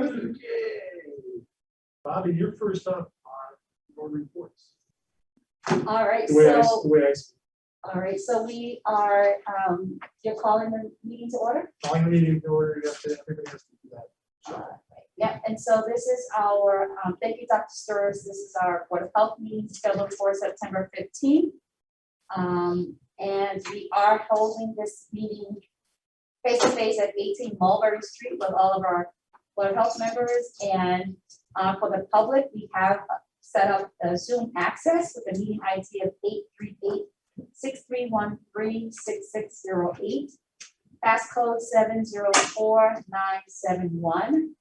Okay. Bobby, you're first up on your reports. All right, The way I so, see all right, so we are, you're calling the meeting to order? it. Calling the meeting in order, you have to, everybody has to do that. Right. Yeah, and so this is our, thank you, Dr. Sturz. This is our Board of Health meeting scheduled for September 15th. And we are holding this meeting face-to-face at 18 Mulberry Street with all of our Board of Health members. And for the public, we have set up Zoom access with a meeting ID of 838-6313-6608, passcode 704971.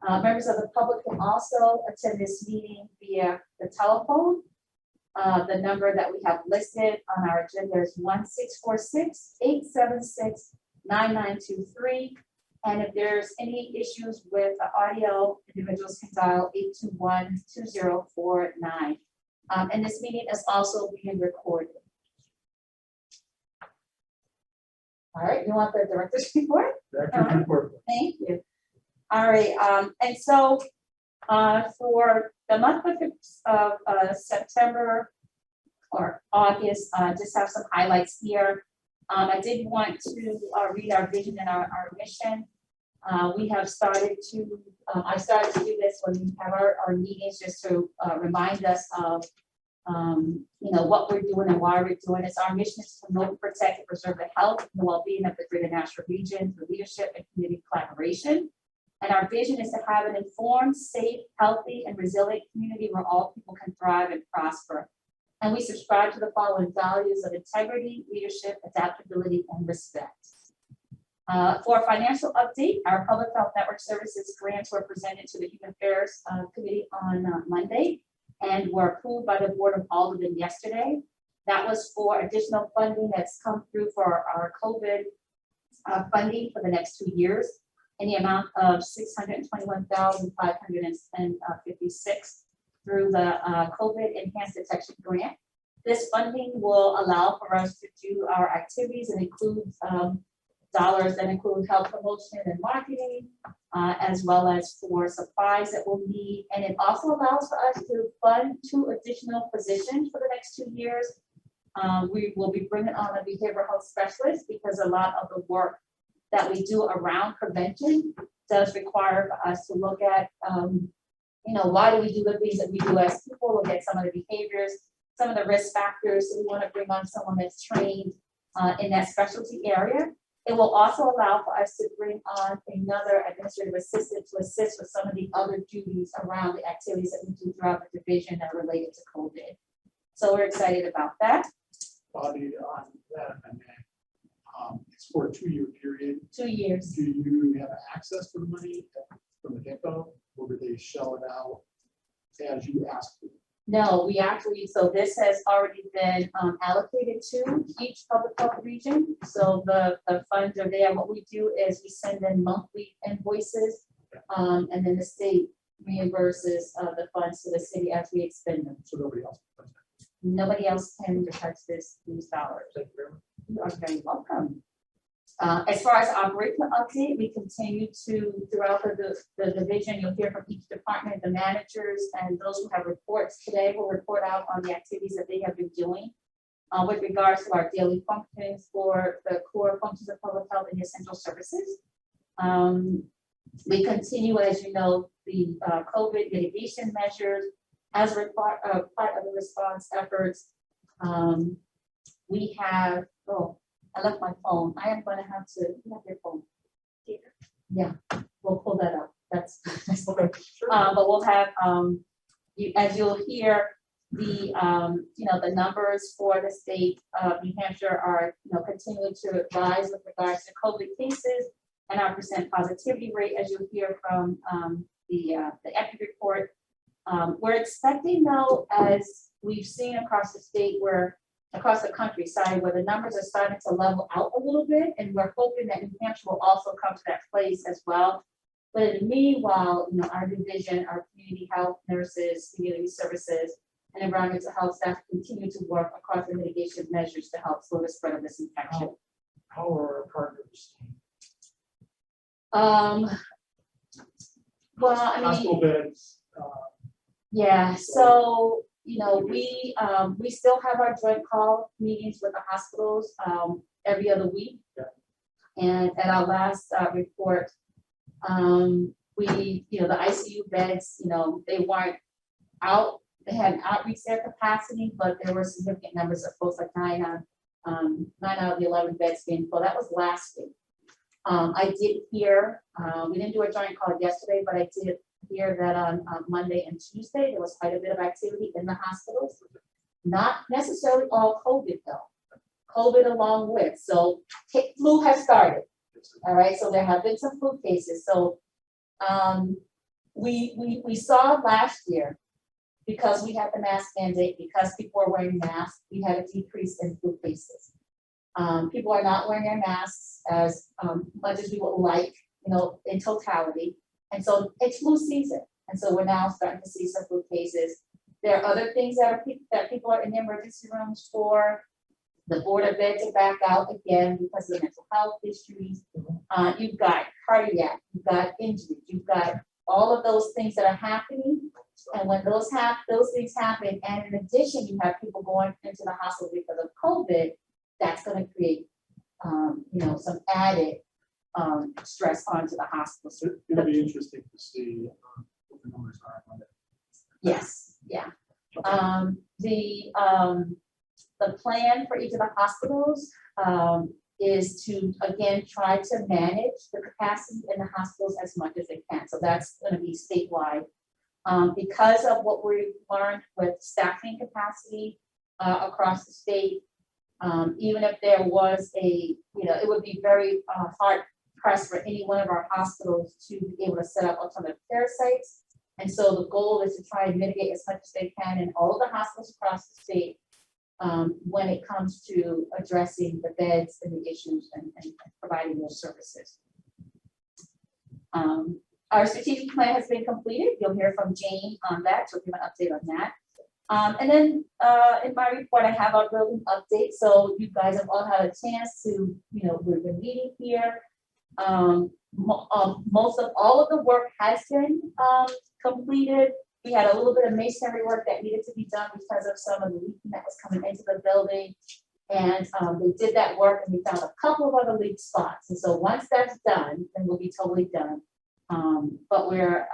Members of the public can also attend this meeting via the telephone. The number that we have listed on our agenda is 1-646-876-9923. And if there's any issues with the audio, individuals can dial 821-2049. And this meeting is also being recorded. All right, you want the director's report? Director's report. Thank you. All right, and so for the month of September or August, just have some highlights here. I did want to read our vision and our mission. We have started to, I started to do this when we have our meetings just to remind us of what we're doing and why we're doing this. Our mission is to promote, protect, and preserve the health and the well-being of the Greater Nashville region through leadership and community collaboration. And our vision is to have an informed, safe, healthy, and resilient community where all people can thrive and prosper. And we subscribe to the following values of integrity, leadership, adaptability, and respect. For a financial update, our Public Health Network Services grants were presented to the Human Affairs Committee on Monday and were approved by the Board of Aldermen yesterday. That was for additional funding that's come through for our COVID funding for the next 2 years in the amount of $621,556 through the COVID Enhanced Detection Grant. This funding will allow for us to do our activities and includes dollars that include health promotion and marketing, as well as for supplies that we'll need. And it also allows for us to fund 2 additional positions for the next 2 years. We will be bringing on a behavioral health specialist because a lot of the work that we do around prevention does require for us to look at, why do we do the things that we do as people, look at some of the behaviors, some of the risk factors. So we want to bring on someone that's trained in that specialty area. It will also allow for us to bring on another administrative assistant to assist with some of the other duties around the activities that we do throughout the division that are related to COVID. So we're excited about that. Bobby, on that, it's for a 2-year period. 2 years. Do you have access to the money from the get-go, or do they shell it out as you ask for? No, we actually, so this has already been allocated to each public health region. So the funds are there. What we do is we send in monthly invoices, and then the state reimburses the funds to the city as we expend them. So nobody else. Nobody else can touch these dollars. Thank you very much. You are very welcome. As far as operational update, we continue to, throughout the division, you'll hear from each department, the managers, and those who have reports today will report out on the activities that they have been doing with regards to our daily functions for the core functions of public health and essential services. We continue, as you know, the COVID mitigation measures as a part of the response efforts. We have, I left my phone. I am going to have to, you have your phone. Yeah, we'll pull that up. That's okay. Sure. But we'll have, as you'll hear, the the numbers for the state of New Hampshire are continuing to rise with regards to COVID cases and our percent positivity rate, as you'll hear from the EPI report. We're expecting, though, as we've seen across the state, across the country, where the numbers are starting to level out a little bit, and we're hoping that New Hampshire will also come to that place as well. But in the meanwhile, our division, our community health nurses, community services, and environmental health staff continue to work across the mitigation measures to help slow the spread of this infection. How are our partners? Well, I mean, hospital beds. yeah, so, you know, we still have our joint call meetings with the hospitals, every other week. Yeah. And at our last, report, we, you know, the ICU beds, you know, they weren't out, they hadn't outreached their capacity, but there were significant numbers of folks, like 9 out of the 11 beds being full. That was last week. I did hear, we didn't do a joint call yesterday, but I did hear that on Monday and Tuesday, there was quite a bit of activity in the hospitals. Not necessarily all COVID though. COVID along with, so flu has started. All right, so there have been some flu cases. So we saw last year, because we had the mask mandate, because people were wearing masks, we had a decrease in flu cases. People are not wearing their masks as much as we would like, you know, in totality. And so it's flu season. And so we're now starting to see some flu cases. There are other things that people are in the emergency rooms for. The board of beds are back out again because of mental health issues. You've got cardiac, you've got injuries, you've got all of those things that are happening. And when those things happen, and in addition, you have people going into the hospital because of COVID, that's going to create, you know, some added stress onto the hospital. So it'll be interesting to see what the numbers are on that. Yes, yeah. The plan for each of the hospitals is to, again, try to manage the capacity in the hospitals as much as they can. So that's going to be statewide. Because of what we learned with staffing capacity across the state, even if there was a, you know, it would be very hard pressed for any one of our hospitals to be able to set up alternative care sites. And so the goal is to try and mitigate as much as they can in all of the hospitals across the state when it comes to addressing the beds and the issues and providing those services. Our strategic plan has been completed. You'll hear from Jane on that. She'll give an update on that. And then in my report, I have our building update. So you guys have all had a chance to, you know, we've been meeting here. Most of all of the work has been completed. We had a little bit of masonry work that needed to be done because of some of the leaking that was coming into the building. And we did that work and we found a couple of other leak spots. And so once that's done, then we'll be totally done. But we're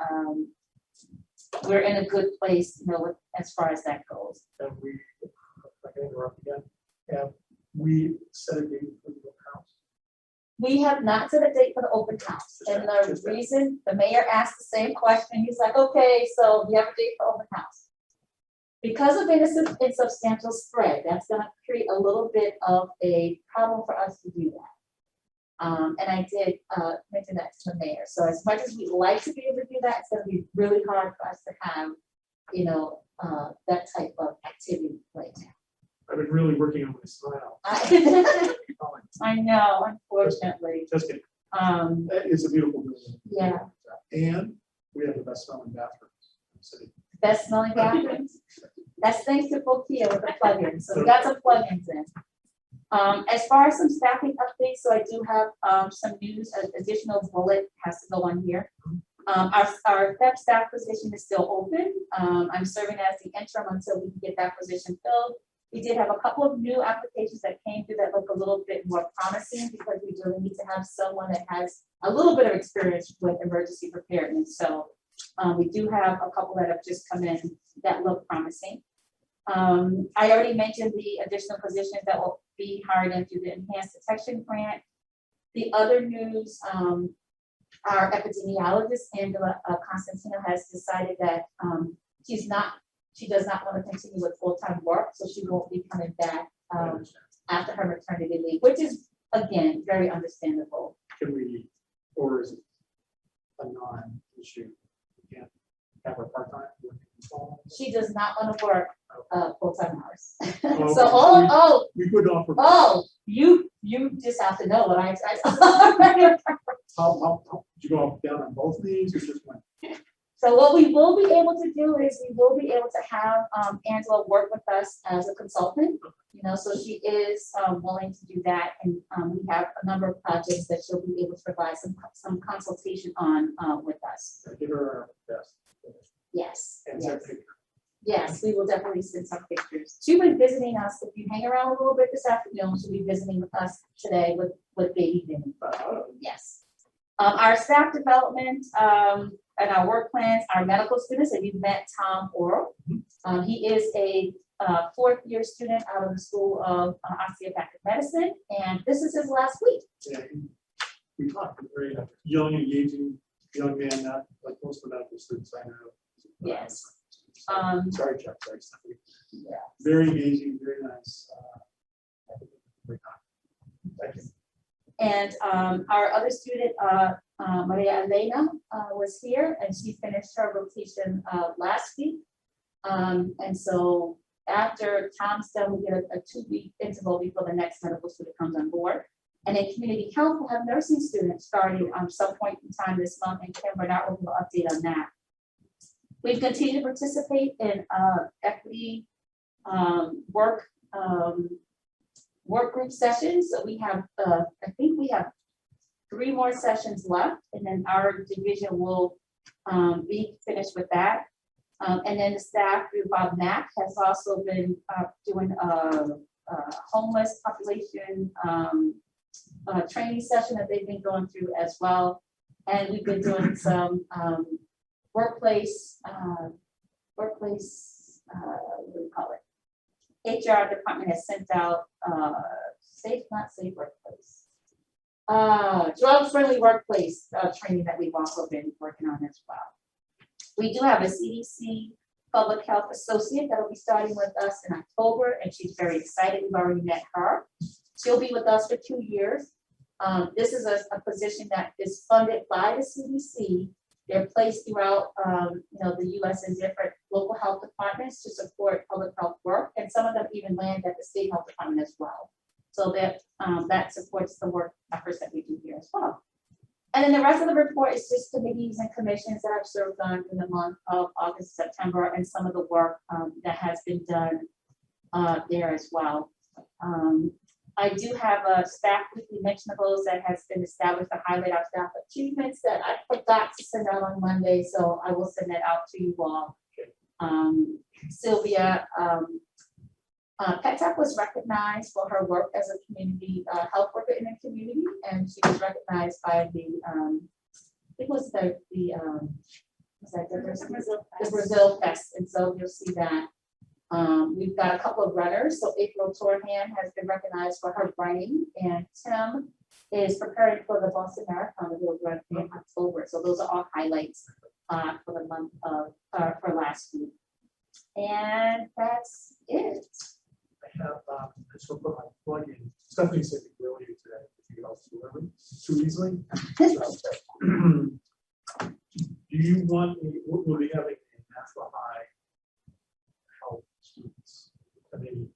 in a good place, you know, as far as that goes. And we, if I can interrupt again, have we set a date for the house? We have not set a date for the open house. And the reason the mayor asked the same question, he's like, okay, so you have a date for open house. Because of insubstantial spread, that's going to create a little bit of a problem for us to do that. And I did mention that to the mayor. So as much as we'd like to be able to do that, it's going to be really hard for us to have, you know, that type of activity right now. I've been really working on my smile. I know, unfortunately. Just kidding. It's a beautiful building. Yeah. And we have the best smelling bathrooms in the city. Best smelling bathrooms. That's thanks to Bokia with the plugins. So we got some plugins in. As far as some staffing updates, so I do have some news. An additional bullet has to go on here. Our FEP staff position is still open. I'm serving as the interim until we can get that position filled. We did have a couple of new applications that came through that look a little bit more promising because we really need to have someone that has a little bit of experience with emergency preparedness. So we do have a couple that have just come in that look promising. I already mentioned the additional positions that will be hired into the enhanced detection grant. The other news, our epidemiologist, Angela Constantino, has decided that she does not want to continue with full-time work, so she won't be coming back after her maternity leave, which is, again, very understandable. Can we, or is it a non-issue? We can't have her part-time? She does not want to work full-time hours. Oh, So, we could offer. You just have to know what I How did you go up down on both knees or just one? So what we will be able to do is we will be able to have Angela work with us as a consultant, you know, so she is willing to do that, and we have a number of projects that she'll be able to provide some consultation on with us. Give her our best. Yes, And yes. send pictures. Yes, we will definitely send some pictures. She'll be visiting us, if you hang around a little bit this afternoon, she'll be visiting with us today with baby Vinny. Yes. Our staff development, and our work plans, our medical students, and you've met Tom Oral. He is a fourth year student out of the School of Osteopathic Medicine, and this is his last week. Yeah, we talked, very young, engaging young man, not like most of the medical students I know. Yes. Sorry, Chuck, sorry, Stephanie. Yeah. Very engaging, very nice. Thank you. And our other student, Maria Elena, was here, and she finished her rotation last week. And so after Tom's done, we get a 2-week interval before the next medical student comes on board. And in community health, we'll have nursing students starting some point in time this month, and Kim Bernard will give an update on that. We've continued to participate in equity work group sessions. So we have, I think we have 3 more sessions left, and then our division will be finished with that. And then the staff through Bob Mack has also been doing a homeless population training session that they've been going through as well. And we've been doing some workplace, what do we call it? HR department has sent out not safe workplace. Drug-friendly workplace training that we've also been working on as well. We do have a CDC public health associate that will be starting with us in October, and she's very excited. We've already met her. She'll be with us for 2 years. This is a position that is funded by the CDC. They're placed throughout the US in different local health departments to support public health work, and some of them even land at the state health department as well. So that supports the work efforts that we do here as well. And then the rest of the report is just committees and commissions that I've served on in the month of August, September, and some of the work that has been done there as well. I do have a staff weekly mentionables that has been established to highlight our staff achievements that I forgot to send out on Monday, so I will send that out to you all. Sylvia Petak was recognized for her work as a community health worker in the community, and she was recognized by the it was the Brazil Fest, and so you'll see that. We've got a couple of runners. So April Torhan has been recognized for her running, and Tim is preparing for the Boston Marathon that will run in October. So those are all highlights for the month of for last week. And that's it. I have just to put my plug in. Stephanie said it earlier today. If you else deliver too easily. Do you want me? Will be having a natural high health students? I mean,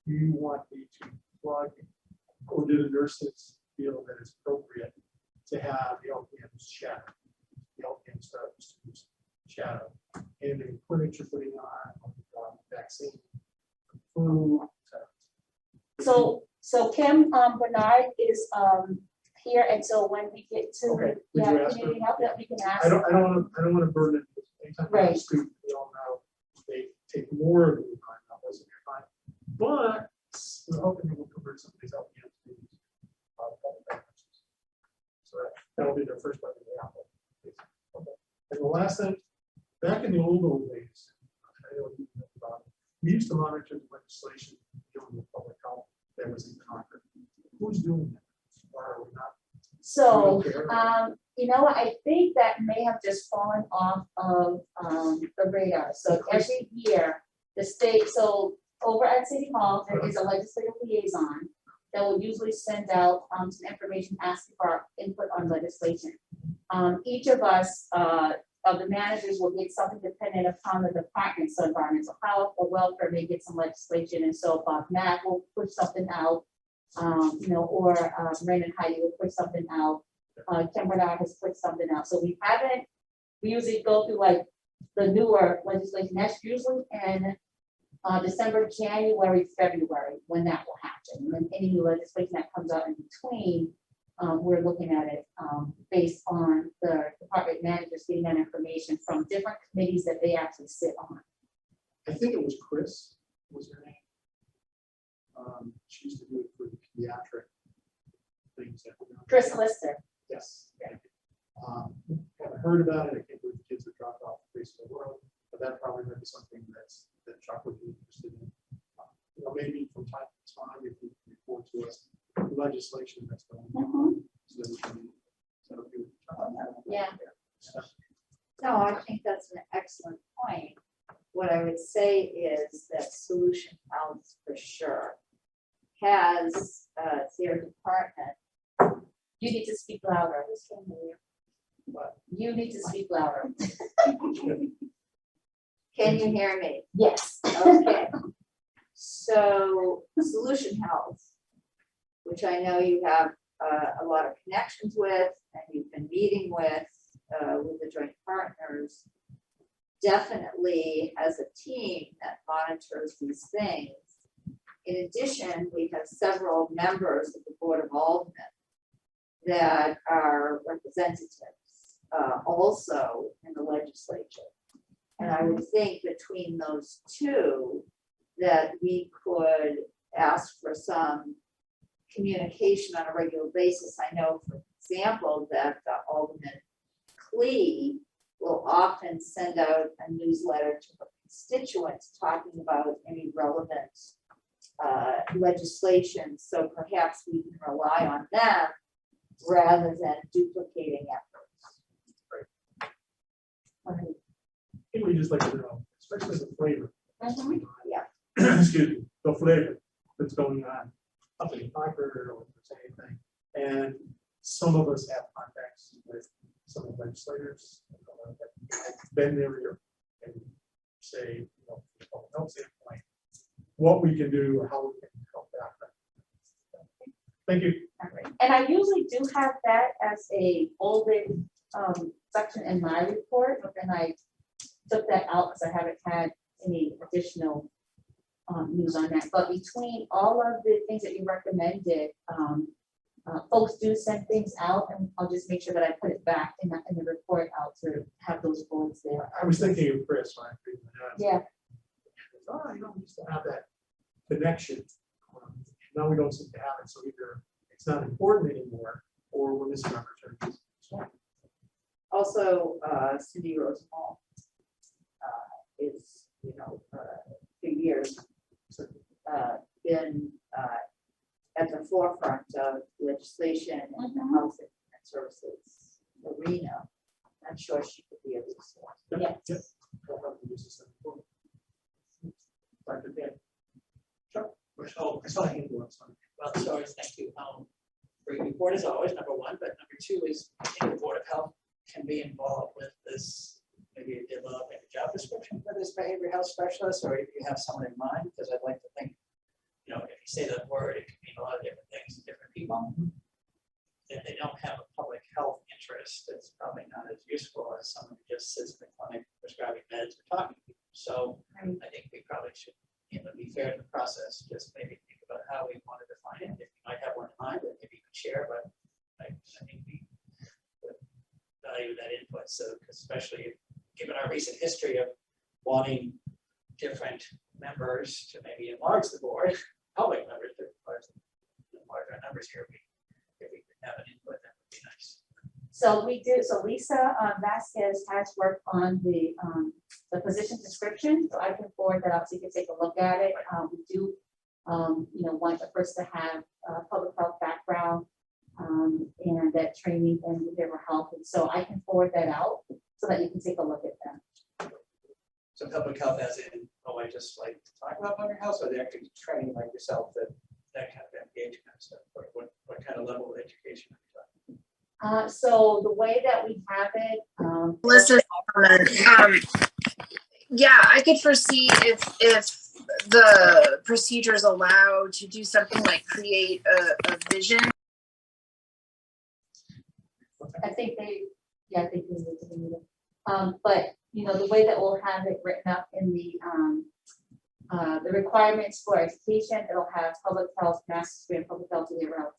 do you want me to plug, or do the nurses feel that it's appropriate to have the LPNs shadow, the LPN students shadow, and the clinics you're putting on vaccine, food? So Kim Bernard is here until when we get to community health that we can ask. I don't want to burden it. Anytime Right. we all know they take more of the time, not less of your time. But we're hoping they will convert some of these LPN students. So that'll be their first one in the apple. Okay. And the last thing, back in the old days, I know you know about it, we used to monitor the legislation dealing with public health that was in Congress. Who's doing that? Or are we not? So, I think that may have just fallen off of the radar. So every year, the state, so over at City Hall, there is a legislative liaison that will usually send out some information asking for our input on legislation. Each of us, of the managers, will get something dependent upon the department. So environmental health or welfare may get some legislation, and so Bob Mack will push something out. Or Raymond Heidi will put something out. Kim Bernard has put something out. So we usually go through like the newer legislation. That's usually in December, January, February, when that will happen. And then any new legislation that comes out in between, we're looking at it based on the department managers getting that information from different committees that they actually sit on. I think it was Chris, was her name. She used to do it for the pediatric things. That we're doing. Chris Lister. Yes. Haven't heard about it. I can't believe the kids are dropped off the face of the world, but that probably might be something that Chuck would be interested in. Maybe from time to time, if you report to us legislation that's going on, so that we can set up your. Yeah. No, I think that's an excellent point. What I would say is that Solution House for sure has their department. You need to speak louder. But You need to speak louder. Can you hear me? Yes. Okay. So Solution Health, which I know you have a lot of connections with, and you've been meeting with the joint partners, definitely has a team that monitors these things. In addition, we have several members of the Board of Aldermen that are representatives also in the legislature. And I would think between those two that we could ask for some communication on a regular basis. I know, for example, that Alderman Clee will often send out a newsletter to her constituents talking about any relevant legislation. So perhaps we can rely on them rather than duplicating efforts. I think we just like to know, especially the flavor. Yeah. Excuse me, the flavor that's going on up in Concord or anything. And some of us have contacts with some of the legislators that have been there here and say, from the public health standpoint, what we can do or how we can help that. Thank you. And I usually do have that as a bolded section in my report, and I took that out because I haven't had any additional news on that. But between all of the things that you recommended, folks do send things out, and I'll just make sure that I put it back in the report out to have those bullets there. I was thinking of Chris when I figured that out. Yeah. We used to have that connection. Now we don't seem to have it, so either it's not important anymore or we're missing opportunities. Also, Cindy Rosenthal is, for years been at the forefront of legislation in the housing and services arena. I'm sure she could be a resource. Yeah. Dr. Dan. Sure. I saw a hand go up. Sorry. Well, sorry, thank you. Great report as always, number one, but number two is I think the Board of Health can be involved with this, maybe developing a job description for this behavioral health specialist, or if you have someone in mind, because I'd like to think, if you say that word, it can mean a lot of different things to different people. If they don't have a public health interest, it's probably not as useful as someone who just sits in the clinic prescribing meds or talking to people. So I think we probably should, be fair in the process, just maybe think about how we want to define it. If you might have one in mind, then maybe you can share, but I think we would value that input. So, especially given our recent history of wanting different members to maybe enlarge the board, public members to enlarge our numbers here, if we could have an input, that would be nice. So we do. So Lisa Vasquez has worked on the position description, so I can forward that out so you can take a look at it. We do, want the person to have public health background and that training in behavioral health, and so I can forward that out so that you can take a look at them. So public health, as in, I just like to talk about public health, or they're actually training like yourself that kind of engagement stuff. What kind of level of education are you talking? So the way that we have it, Melissa's comment. Yeah, I could foresee if the procedures allow to do something like create a vision. I think they need to be needed. But the way that we'll have it written up in the The requirements for education, it'll have public health, master's degree in public health in the around,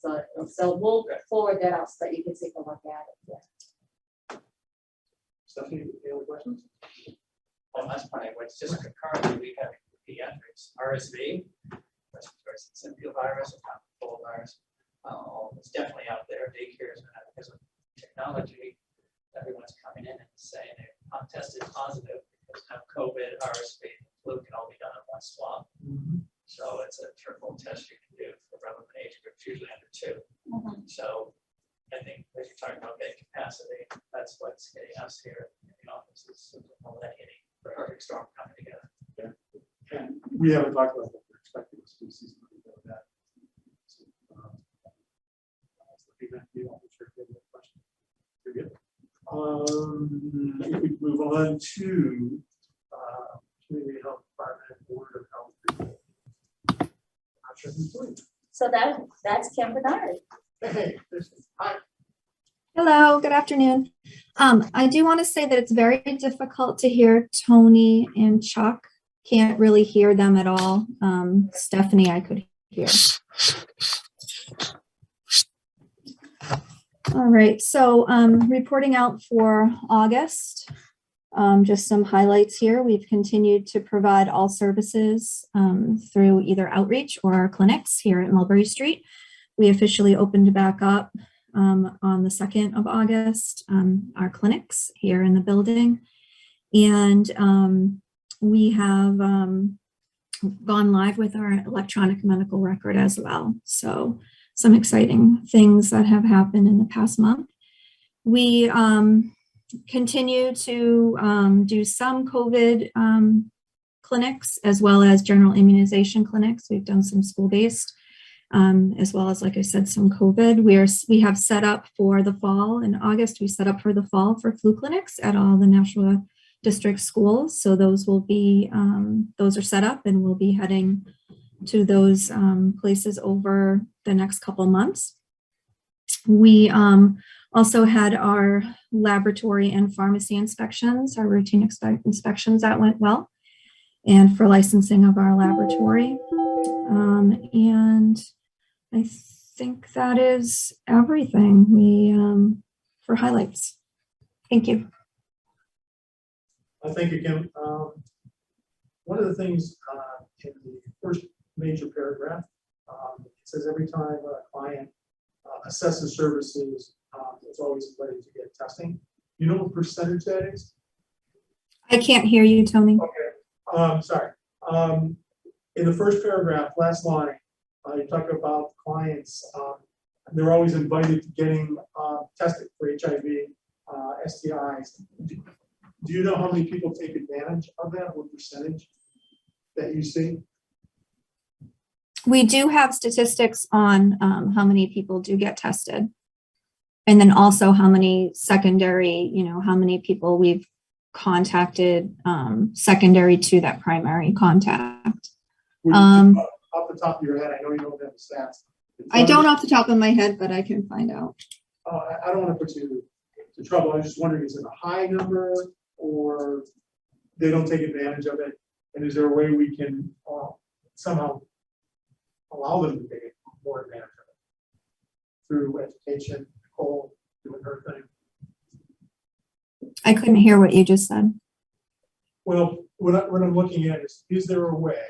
so we'll forward that out so that you can take a look at it. Yeah. Stephanie, any other questions? Well, that's funny, what's just concurrently, we have pediatrics, RSV, respiratory syncytial virus, or common cold virus. It's definitely out there. Daycare is not because of technology. Everyone's coming in and saying they're tested positive because now COVID, RSV, and flu can all be done in one swab. So it's a triple test you can do for relevant age groups, usually under 2. So I think as you're talking about bed capacity, that's what's getting us here in the office is all that hitting the perfect storm coming together. And we haven't talked about what we're expecting this flu season to be about that. So, you want to sure if you have any questions. You're good. If we move on to Community Health Department, Board of Health. Not sure who's doing it. So that's Kim Bernard. Hey, hi. Hello, good afternoon. I do want to say that it's very difficult to hear Tony and Chuck. Can't really hear them at all. Stephanie, I could hear. All right, so reporting out for August, just some highlights here. We've continued to provide all services through either outreach or our clinics here at Mulberry Street. We officially opened back up on the 2nd of August, our clinics here in the building. And we have gone live with our electronic medical record as well. So some exciting things that have happened in the past month. We continue to do some COVID clinics as well as general immunization clinics. We've done some school-based as well as, like I said, some COVID. We have set up for the fall in August. We set up for the fall for flu clinics at all the Nashua district schools. So those will be, those are set up and we'll be heading to those places over the next couple months. We also had our laboratory and pharmacy inspections, our routine inspections that went well, and for licensing of our laboratory. And I think that is everything for highlights. Thank you. Thank you, Kim. One of the things in the first major paragraph, it says every time a client assesses services, it's always invited to get testing. You know what percentage that is? I can't hear you, Tony. Okay, sorry. In the first paragraph, last line, you talk about clients, they're always invited to getting tested for HIV, STIs. Do you know how many people take advantage of that? What percentage that you see? We do have statistics on how many people do get tested. And then also how many secondary, how many people we've contacted secondary to that primary contact. Off the top of your head, I know you don't have the stats. I don't off the top of my head, but I can find out. I don't want to put you to trouble. I was just wondering, is it a high number or they don't take advantage of it? And is there a way we can somehow allow them to take more advantage of it through education? Nicole doing her thing. I couldn't hear what you just said. Well, what I'm looking at is there a way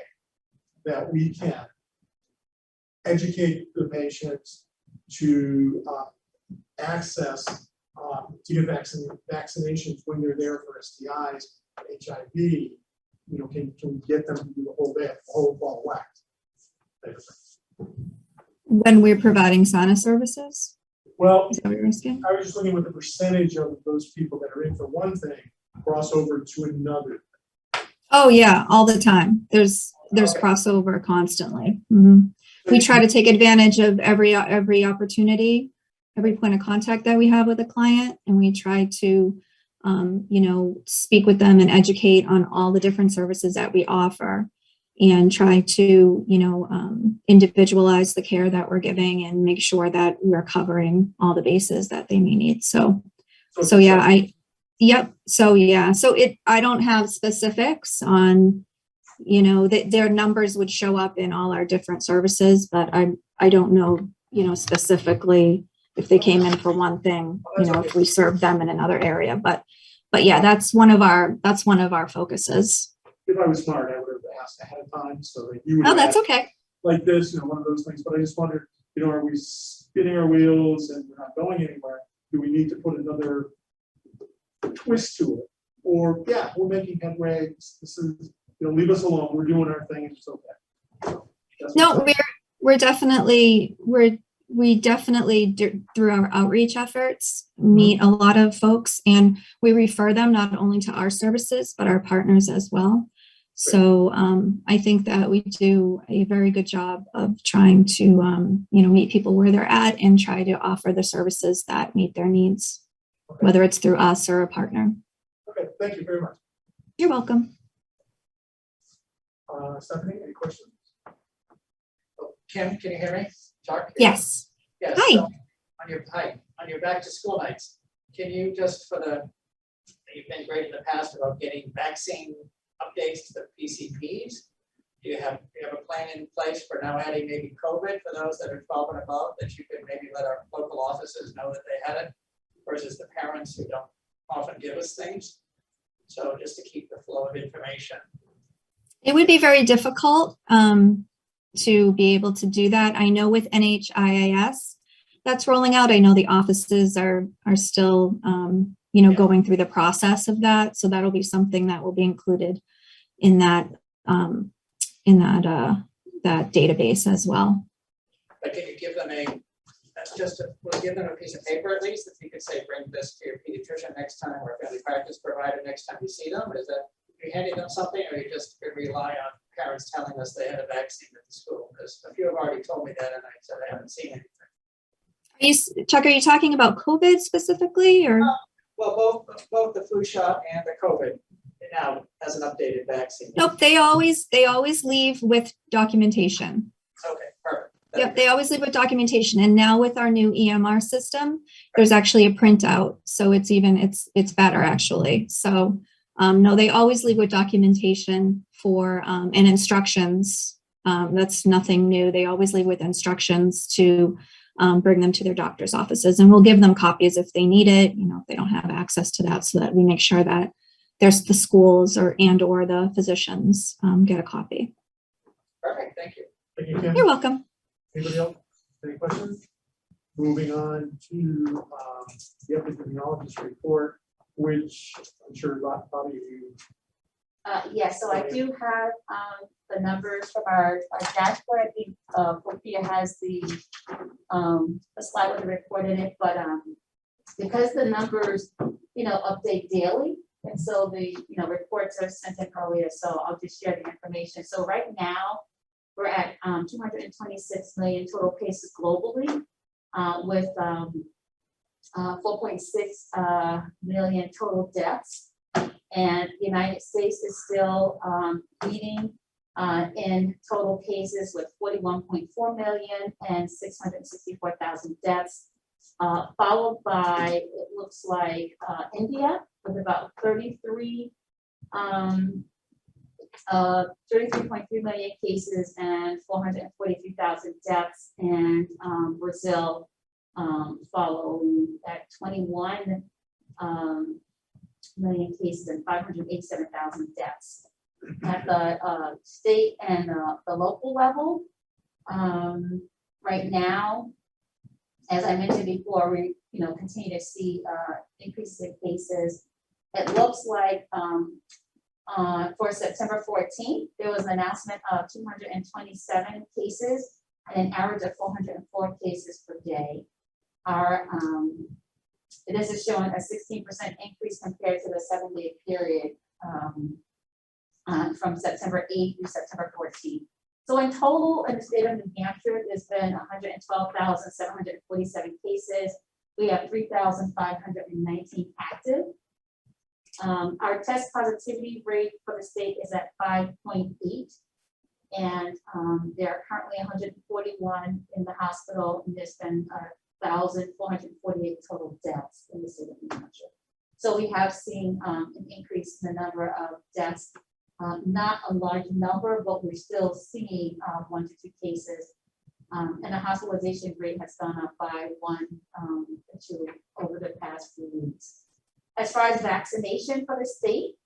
that we can educate the patients to access, to get vaccinations when they're there for STIs, HIV, can we get them to do the whole ball wax? When we're providing SANA services? Well, Is that what you're asking? I was just looking with the percentage of those people that are in for one thing, cross over to another. Oh yeah, all the time. There's Okay. crossover constantly. Mhm. We try to take advantage of every opportunity, every point of contact that we have with a client, and we try to, speak with them and educate on all the different services that we offer, and try to, individualize the care that we're giving and make sure that we're covering all the bases that they may need. So yeah, I don't have specifics on you know, that their numbers would show up in all our different services, but I don't know, you know, specifically if they came in for one thing, you know, if we serve them in another area, but yeah, that's one of our focuses. If I was smart, I would have asked ahead of time so that you would. Oh, that's have okay. like this, you know, one of those things, but I just wondered, you know, are we spinning our wheels and we're not going anywhere? Do we need to put another twist to it? Or, yeah, we're making headway, this is, you know, leave us alone, we're doing our thing, and it's okay. So, that's No, what's up. we definitely through our outreach efforts meet a lot of folks, and we refer them not only to our services but our partners as well. So I think that we do a very good job of trying to you know, meet people where they're at and try to offer the services that meet their needs, Okay. whether it's through us or a partner. Okay, thank you very much. You're welcome. Stephanie, any questions? Oh, Kim, can you hear me? Talk? Yes. Yes. Hi. So on your back to school nights, can you just you've been great in the past about getting vaccine updates to the PCPs. Do you have a plan in place for now adding maybe COVID for those that are 12 and above, that you could maybe let our local offices know that they had it versus the parents who don't often give us things? So just to keep the flow of information. It would be very difficult to be able to do that. I know with NHIAS that's rolling out. I know the offices are still you know, going through the process of that. So that'll be something that will be included in that that database as well. But can you give them we'll give them a piece of paper at least, if you could say, bring this to your pediatrician next time or family practice provider next time you see them? Is that you handing them something, or you just rely on parents telling us they had a vaccine at the school? Because a few have already told me that, and I said I haven't seen anything. Chuck, are you talking about COVID specifically, or? Well, both the flu shot and the COVID now has an updated vaccine. Nope, they always leave with documentation. Okay, perfect. Yep, they always leave with documentation. And now with our new EMR system, there's actually a printout. So it's better actually. So no, they always leave with documentation for and instructions. That's nothing new. They always leave with instructions to bring them to their doctor's offices, and we'll give them copies if they need it, you know, if they don't have access to that, so that we make sure that there's the schools or the physicians get a copy. Perfect, thank you. Thank you, Kim. You're welcome. Anybody else? Any questions? Moving on to the epidemiologist report, which I'm sure Bobby, you. Yes, so I do have the numbers from our dashboard. I think Sophia has the slide with the report in it, but because the numbers, you know, update daily, and so the reports are sent in earlier, so I'll just share the information. So right now we're at 226 million total cases globally, with 4.6 million total deaths. And the United States is still leading in total cases with 41.4 million and 664,000 deaths, followed by, it looks like, India with about 33.3 million cases and 443,000 deaths, and Brazil following at 21 million cases and 587,000 deaths. At the state and the local level, right now, as I mentioned before, we continue to see increases in cases. It looks like for September 14th, there was an announcement of 227 cases and an average of 404 cases per day. This is showing a 16% increase compared to the 7-day period from September 8th through September 14th. So in total, in the state of New Hampshire, there's been 112,747 cases. We have 3,519 active. Our test positivity rate for the state is at 5.8. And there are currently 141 in the hospital, and there's been 1,448 total deaths in the state of New Hampshire. So we have seen an increase in the number of deaths Not a large number, but we're still seeing 1 to 2 cases. And the hospitalization rate has gone up by 1 to 2 over the past few weeks. As far as vaccination for the state,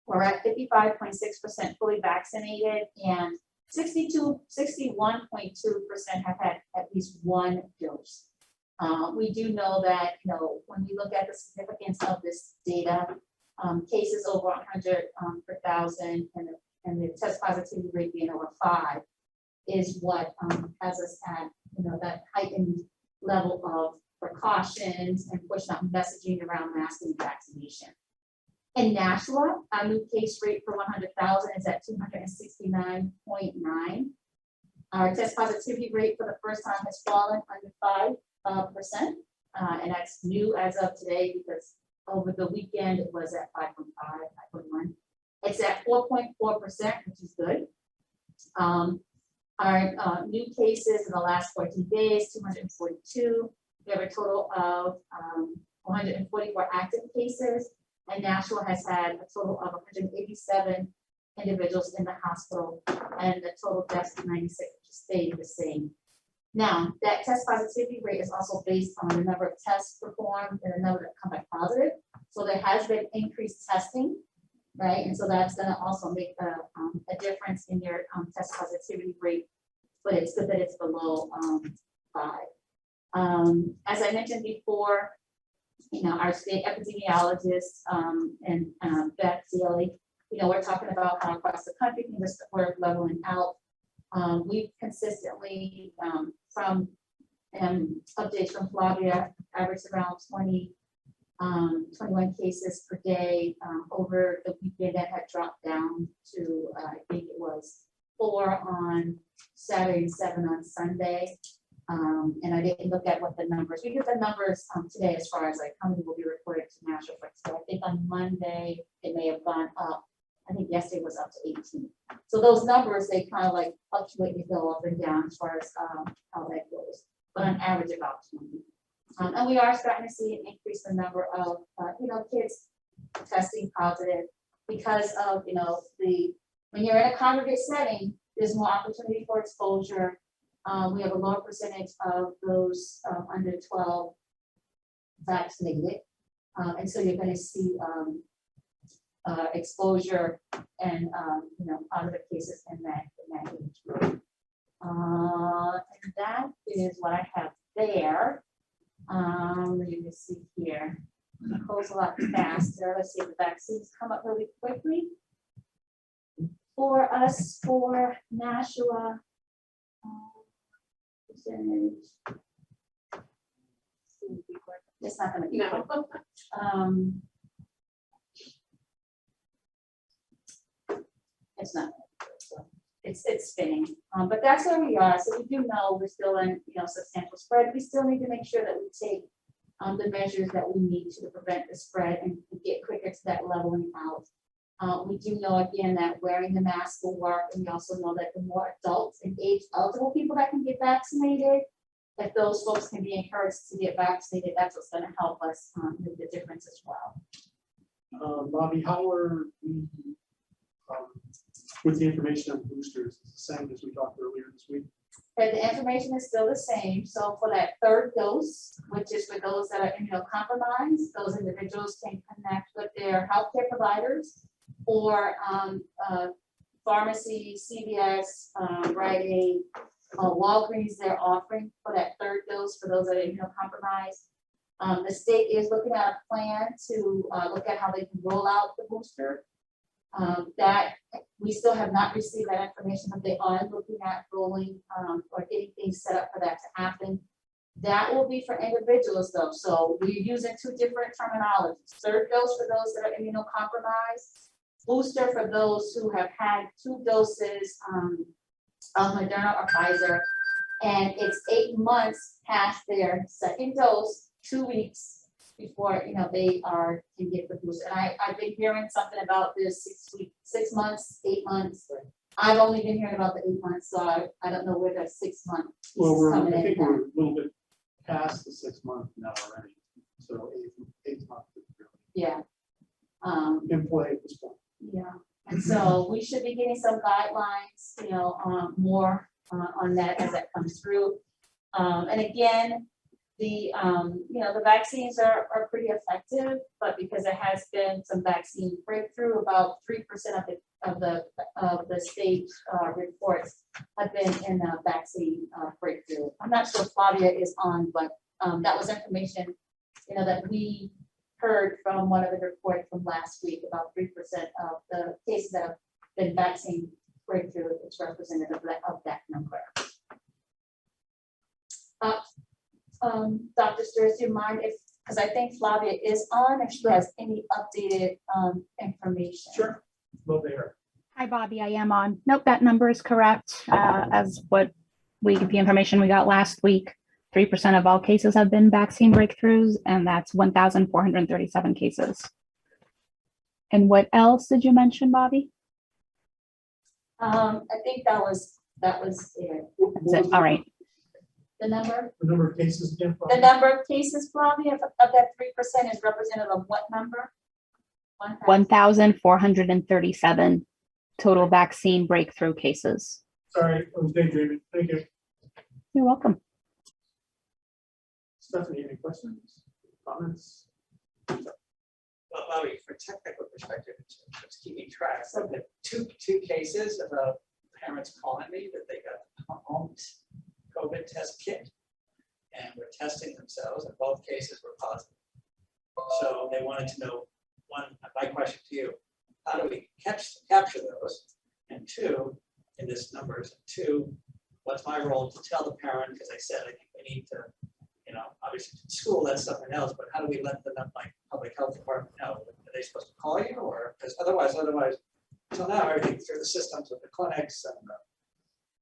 we're at 55.6% fully vaccinated, and 61.2% have had at least 1 dose. We do know that, when we look at the significance of this data, cases over 100 per thousand and the test positivity rate being over 5 is what has us at, that heightened level of precautions and pushing out messaging around masking and vaccination. In Nashua, our new case rate per 100,000 is at 269.9. Our test positivity rate for the first time has fallen under 5%, and that's new as of today because over the weekend it was at 5.5, 5.1. It's at 4.4%, which is good. Our new cases in the last 14 days, 242. We have a total of 144 active cases, and Nashua has had a total of 187 individuals in the hospital, and the total deaths to 96, which stayed the same. Now, that test positivity rate is also based on the number of tests performed and the number that come back positive. So there has been increased testing, right? And so that's going to also make a difference in your test positivity rate, but it's good that it's below 5. As I mentioned before, our state epidemiologist and Beth Daly, we're talking about how across the country we're leveling out. We've consistently, from updates from Flavia, averaged around 21 cases per day. Over the weekend, that had dropped down to, I think it was 4 on Saturday and 7 on Sunday. And I didn't look at what the numbers, we get the numbers today as far as like how many will be reported to National. So I think on Monday, it may have gone up. I think yesterday was up to 18. So those numbers, they kind of like fluctuate and go up and down as far as how that goes, but on average about 20. And we are starting to see an increase in the number of, kids testing positive because of, when you're in a congregate setting, there's more opportunity for exposure. We have a lower percentage of those under 12 vaccinated. And so you're going to see exposure and, positive cases in that age group. And that is what I have there. Let me just see here. It goes a lot faster. Let's see if the vaccines come up really quickly for us for Nashua. Percentage. It's not going to be. No. It's not. It's spinning, but that's where we are. So we do know we're still in substantial spread. We still need to make sure that we take the measures that we need to prevent the spread and get quicker to that leveling out. We do know again that wearing the mask will work, and we also know that the more adults and age eligible people that can get vaccinated, if those folks can be encouraged to get vaccinated, that's what's going to help us make the difference as well. Bobby, how are we with the information on boosters? Is the same as we talked earlier this week? But the information is still the same. So for that 3rd dose, which is for those that are immunocompromised, those individuals can connect with their healthcare providers or pharmacy, CVS, Rite Aid, Walgreens. They're offering for that 3rd dose for those that are immunocompromised. The state is looking at a plan to look at how they can roll out the booster. That we still have not received that information, but they are looking at rolling or getting things set up for that to happen. That will be for individuals though. So we're using 2 different terminologies. 3rd dose for those that are immunocompromised, booster for those who have had 2 doses of Moderna or Pfizer, and it's 8 months past their 2nd dose, 2 weeks before they can get the booster. And I've been hearing something about this 6 months, 8 months. I've only been hearing about the 8 months, so I don't know where that 6 month piece Well, is coming I think in. we're a little bit past the 6 month now already. So 8 months. Yeah. In play at this point. Yeah. And So we should be getting some guidelines, more on that as that comes through. And again, the vaccines are pretty effective, but because there has been some vaccine breakthrough, about 3% of the state reports have been in a vaccine breakthrough. I'm not sure Flavia is on, but that was information, that we heard from one of the reports from last week, about 3% of the cases that have been vaccine breakthrough is representative of that number. Dr. Sturz, do you mind because I think Flavia is on, if she has any updated information. Sure. Well, there. Hi, Bobby, I am on. Nope, that number is correct. As the information we got last week, 3% of all cases have been vaccine breakthroughs, and that's 1,437 cases. And what else did you mention, Bobby? I think that was it. That's it. All right. The number of cases again? The number of cases, Flavia, of that 3% is representative of what number? 1,437 total vaccine breakthrough cases. Sorry, I was daydreaming. Thank you. You're welcome. Stephanie, any questions, comments? Well, Bobby, from a technical perspective, just keeping track. So the two cases about parents calling me that they got a home COVID test kit and were testing themselves, and both cases were positive. So they wanted to know, one, my question to you, how do we capture those? And two, in this numbers, two, what's my role to tell the parent? Because I said, I think we need to, obviously in school, that's something else, but how do we let the public health department know? Are they supposed to call you, or, because otherwise, until now, everything through the systems of the clinics and the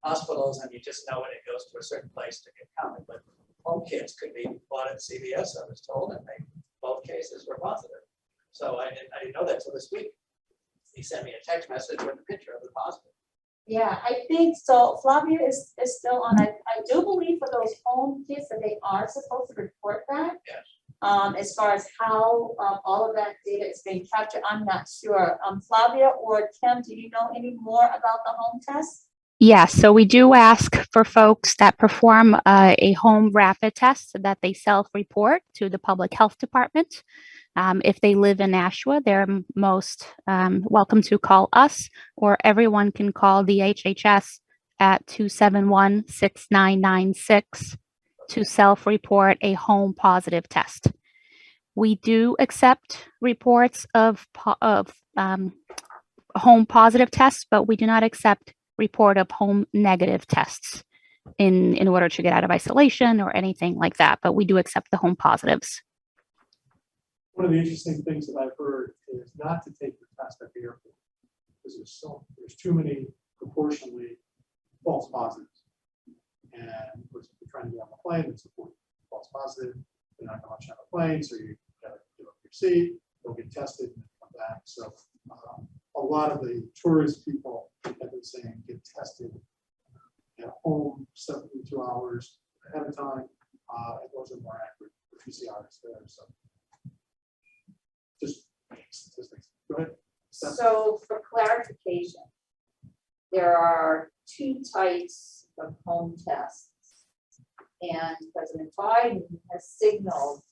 hospitals, and you just know when it goes to a certain place to get counted, but home kits could be bought at CVS, I was told, and both cases were positive. So I didn't know that till this week. He sent me a text message with a picture of the positive. Yeah, I think so. Flavia is still on. I do believe for those home kits that they are supposed to report that. Yes. As far as how all of that data is being captured, I'm not sure. Flavia or Kim, do you know any more about the home test? Yeah, so we do ask for folks that perform a home rapid test that they self-report to the public health department. If they live in Nashua, they're most welcome to call us, or everyone can call the HHS at 271-6996 to self-report a home positive test. We do accept reports of home positive tests, but we do not accept report of home negative tests in order to get out of isolation or anything like that, but we do accept the home positives. One of the interesting things that I've heard is not to take the test at the airport, because there's too many proportionally false positives. And of course, if you're trying to get on the plane, it's a false positive. You're not going to on the plane, so you got to give up your seat, go get tested, and come back. So a lot of the tourist people have been saying get tested at home 72 hours ahead of time. And those are more accurate for PCRs there. So just statistics. Go ahead. So for clarification, there are two types of home tests. And President Biden has signaled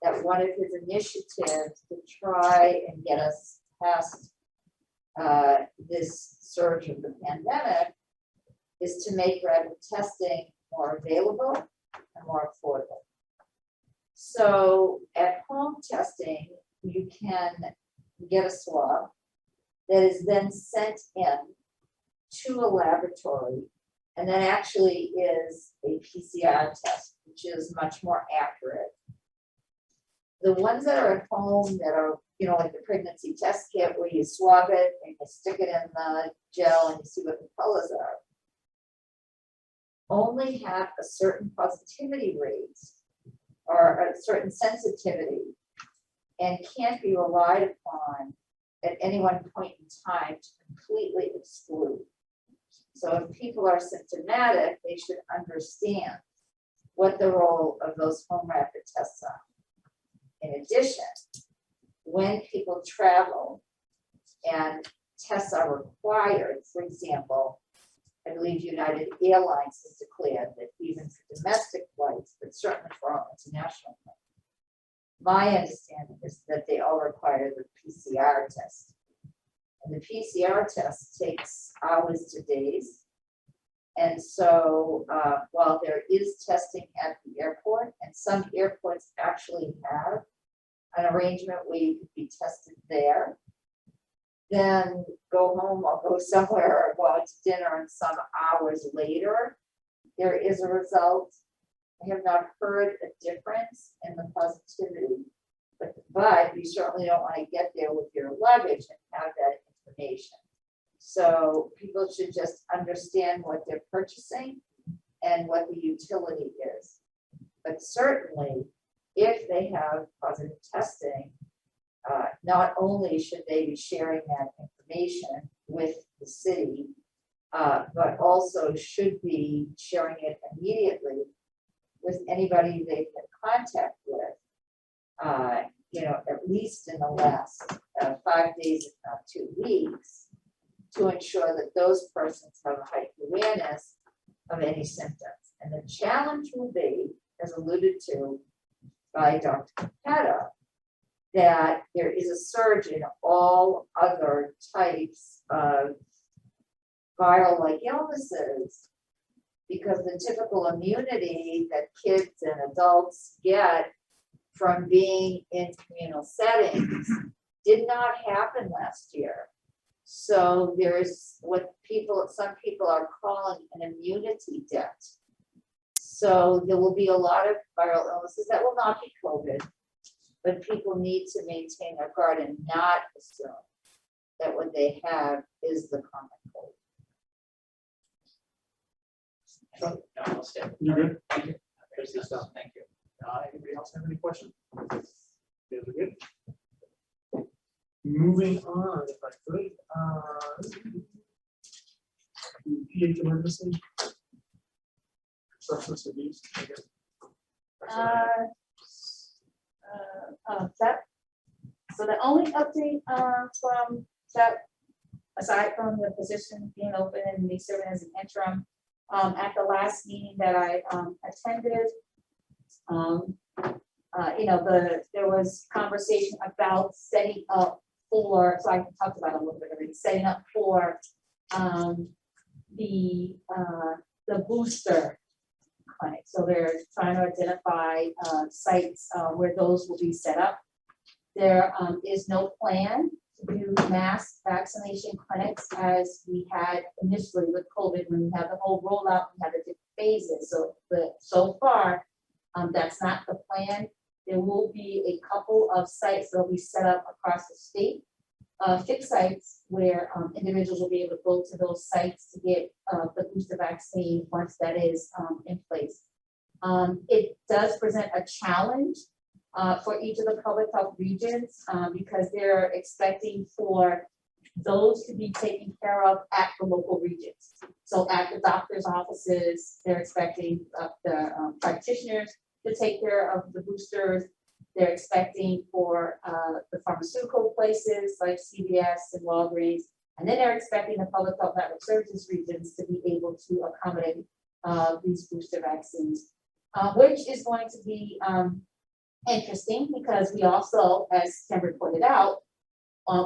that one of his initiatives to try and get us past this surge of the pandemic is to make rapid testing more available and more affordable. So at home testing, you can get a swab that is then sent in to a laboratory, and then actually is a PCR test, which is much more accurate. The ones that are at home that are, like the pregnancy test kit where you swab it and you stick it in the gel and you see what the colors are, only have a certain positivity rate or a certain sensitivity and can't be relied upon at any one point in time to completely exclude. So if people are symptomatic, they should understand what the role of those home rapid tests are. In addition, when people travel and tests are required. For example, I believe United Airlines has declared that even for domestic flights, but certainly for all international flights, my understanding is that they all require the PCR test. And the PCR test takes hours to days. And so while there is testing at the airport, and some airports actually have an arrangement where you could be tested there, then go home or go somewhere or go out to dinner, and some hours later, there is a result. I have not heard a difference in the positivity, but you certainly don't want to get there with your luggage and have that information. So people should just understand what they're purchasing and what the utility is. But certainly, if they have positive testing, not only should they be sharing that information with the city, but also should be sharing it immediately with anybody they've had contact with, at least in the last 5 days, if not 2 weeks, to ensure that those persons have a heightened awareness of any symptoms. And the challenge will be, as alluded to by Dr. Capetta, that there is a surge in all other types of viral-like illnesses, because the typical immunity that kids and adults get from being in communal settings did not happen last year. So there's what some people are calling an immunity debt. So there will be a lot of viral illnesses that will not be COVID, but people need to maintain their guard and not assume that what they have is the common cold. No, I'll stay. You good? Thank you. Good stuff. Thank you. Anybody else have any questions? You guys are good? Moving on, if I could, pH emergency. Substance abuse, I guess. So the only update from that, aside from the position being open and me serving as an interim, at the last meeting that I attended, there was conversation about setting up for, so I talked about it a little bit already, setting up for the booster clinic. So they're trying to identify sites where those will be set up. There is no plan to do mass vaccination clinics as we had initially with COVID, when we had the whole rollout, we had the different phases. So far, that's not the plan. There will be a couple of sites that will be set up across the state, fixed sites where individuals will be able to go to those sites to get the booster vaccine once that is in place. It does present a challenge for each of the public health regions because they're expecting for those to be taken care of at the local regions. So at the doctor's offices, they're expecting the practitioners to take care of the boosters. They're expecting for the pharmaceutical places like CVS and Walgreens, and then they're expecting the public health network services regions to be able to accommodate these booster vaccines, which is going to be interesting because we also, as Kimber pointed out,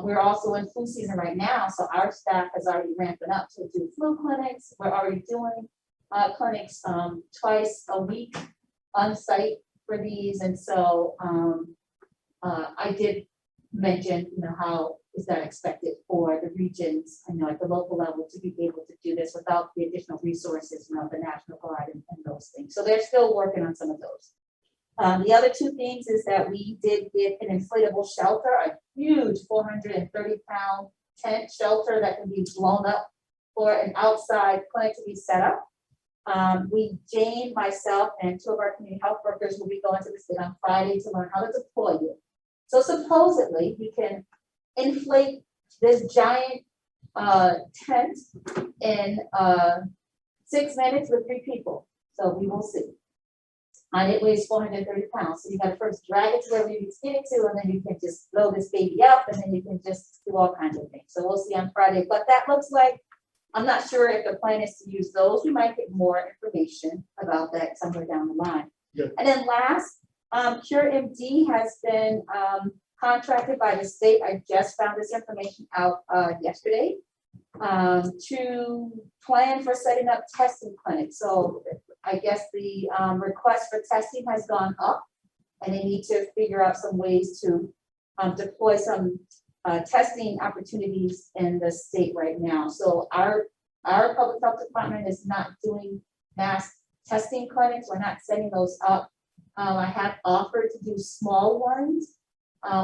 we're also in flu season right now, so our staff is already ramping up to do flu clinics. We're already doing clinics twice a week on site for these, and so I did mention, how is that expected for the regions, at the local level to be able to do this without the additional resources, the national guard and those things. So they're still working on some of those. The other two things is that we did get an inflatable shelter, a huge 430-pound tent shelter that can be blown up for an outside clinic to be set up. Jane, myself, and 2 of our community health workers will be going to the state on Friday to learn how to deploy it. So supposedly you can inflate this giant tent in 6 minutes with 3 people. So we will see. And it weighs 430 pounds. So you gotta first drag it to where you need to get it to, and then you can just blow this baby up, and then you can just do all kinds of things. So we'll see on Friday, but that looks like, I'm not sure if the plan is to use those. We might get more information about that somewhere down the line. Yeah. And then last, Cure MD has been contracted by the state. I just found this information out yesterday to plan for setting up testing clinics. So I guess the request for testing has gone up, and they need to figure out some ways to deploy some testing opportunities in the state right now. So our public health department is not doing mass testing clinics. We're not setting those up. I have offered to do small ones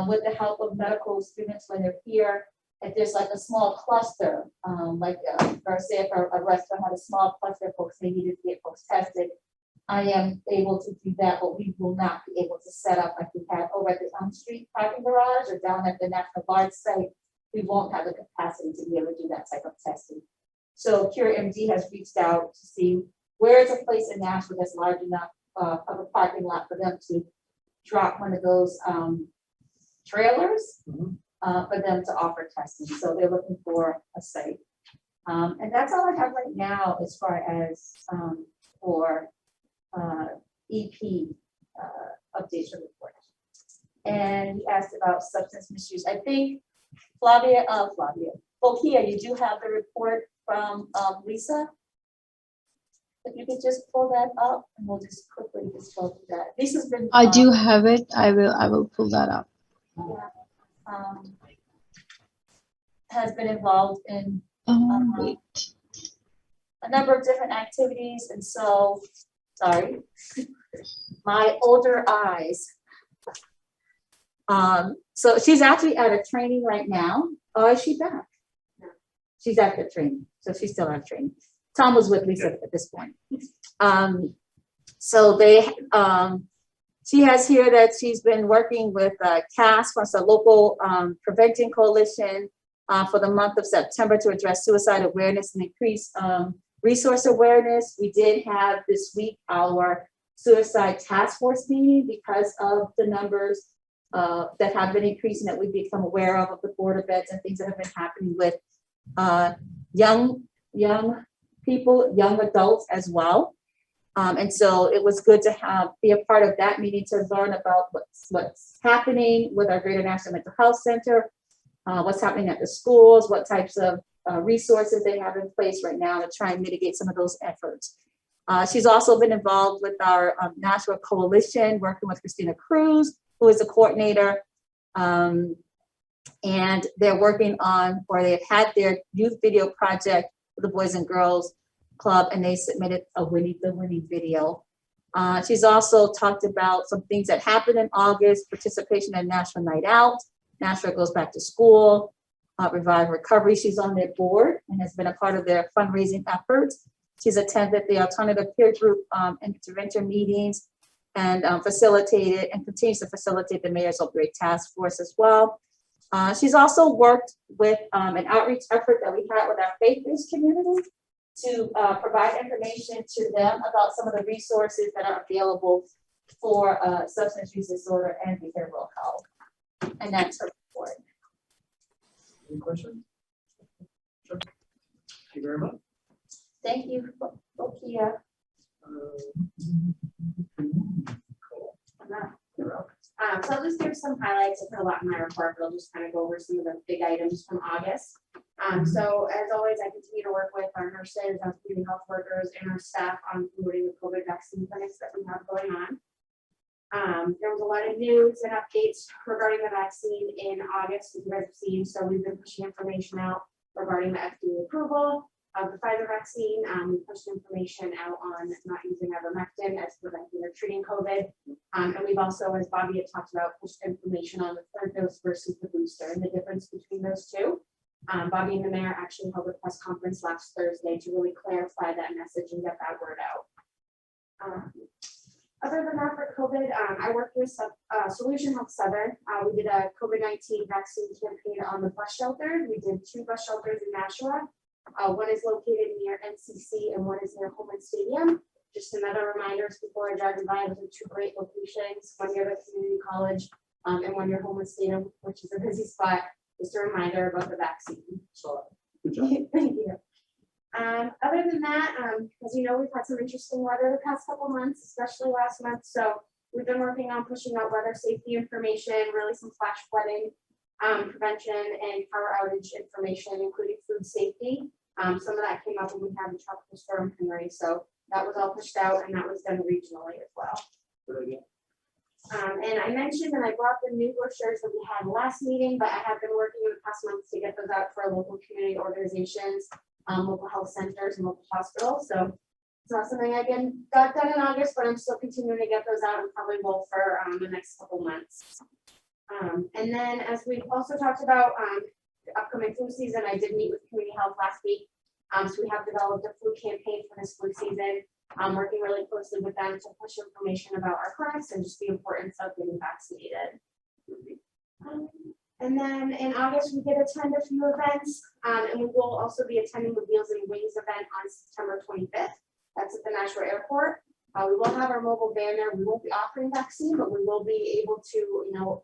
with the help of medical students when they're here. If there's like a small cluster, or say if a restaurant had a small cluster of folks, they needed to get folks tested, I am able to do that, but we will not be able to set up like we had over at the Elm Street parking garage or down at the National Guard site. We won't have the capacity to be able to do that type of testing. So Cure MD has reached out to see where is a place in Nashville that's large enough of a parking lot for them to drop one of those trailers for them to offer testing. So they're looking for a site. And that's all I have right now as far as for EP updates or reports. And you asked about substance misuse. I think Flavia, Bokia, you do have the report from Lisa. If you could just pull that up, and we'll just quickly just go through that. Lisa's been. I do have it. I will pull that up. Has been involved in Wait. a number of different activities, and so, sorry, my older eyes. So she's actually at a training right now. Oh, is she back? She's at the training, so she's still at training. Tom was with Lisa at this point. So they, she has here that she's been working with CAS, what's a local preventing coalition for the month of September to address suicide awareness and increase resource awareness. We did have this week our suicide task force meeting because of the numbers that have been increasing that we've become aware of the border beds and things that have been happening with young people, young adults as well. And so it was good to be a part of that meeting to learn about what's happening with our Greater National Mental Health Center, what's happening at the schools, what types of resources they have in place right now to try and mitigate some of those efforts. She's also been involved with our Nashua Coalition, working with Christina Cruz, who is a coordinator. And they're working on, or they've had their youth video project with the Boys and Girls Club, and they submitted the winning video. She's also talked about some things that happened in August, participation in National Night Out, Nashua Goes Back to School, Revive Recovery. She's on their board and has been a part of their fundraising efforts. She's attended the alternative peer group intervention meetings and facilitated and continues to facilitate the Mayor's Opioid Task Force as well. She's also worked with an outreach effort that we had with our faith-based community to provide information to them about some of the resources that are available for substance use disorder and behavioral health. And that's her report. Any questions? Sure. Thank you very much. Thank you, Bokia. So I'll just give some highlights. I put a lot in my report, but I'll just kind of go over some of the big items from August. So as always, I continue to work with our nurses, our community health workers, and our staff on promoting the COVID vaccine clinics that we have going on. There was a lot of news and updates regarding the vaccine in August, as you guys have seen. So we've been pushing information out regarding the FDA approval of the Pfizer vaccine. We pushed information out on not using ivermectin as preventing or treating COVID. And we've also, as Bobby had talked about, pushed information on the third dose versus the booster and the difference between those two. Bobby and the mayor actually held a press conference last Thursday to really clarify that message and get that word out. Other than that, for COVID, I worked with Solution Health Southern. We did a COVID-19 vaccine campaign on the bus shelter. We did 2 bus shelters in Nashua. One is located near NCC and one is near Holman Stadium. just another reminder to people who are driving by, those are two great locations, one near the community college, and one near Homeless Stadium, which is a busy spot. Just a reminder about the vaccine. So, good job. Thank you. Other than that, as you know, we've had some interesting weather the past couple months, especially last month. So we've been working on pushing out weather safety information, really some flash flooding prevention and power outage information, including food safety. Some of that came up when we had the tropical storm Henry. So that was all pushed out and that was done regionally as well. Good idea. And I mentioned and I brought the new brochures that we had last meeting, but I have been working in the past months to get those out for local community organizations, local health centers and local hospitals. So it's not something I got done in August, but I'm still continuing to get those out and probably will for the next couple months. And then as we've also talked about the upcoming flu season, I did meet with community health last week. So we have developed a flu campaign for this flu season. Working really closely with them to push information about our clinics and just the importance of getting vaccinated. And then in August, we did attend a few events, and we will also be attending the Wheels and Wings event on September 25th. That's at the Nashua Airport. We will have our mobile van there. We won't be offering vaccine, but we will be able to,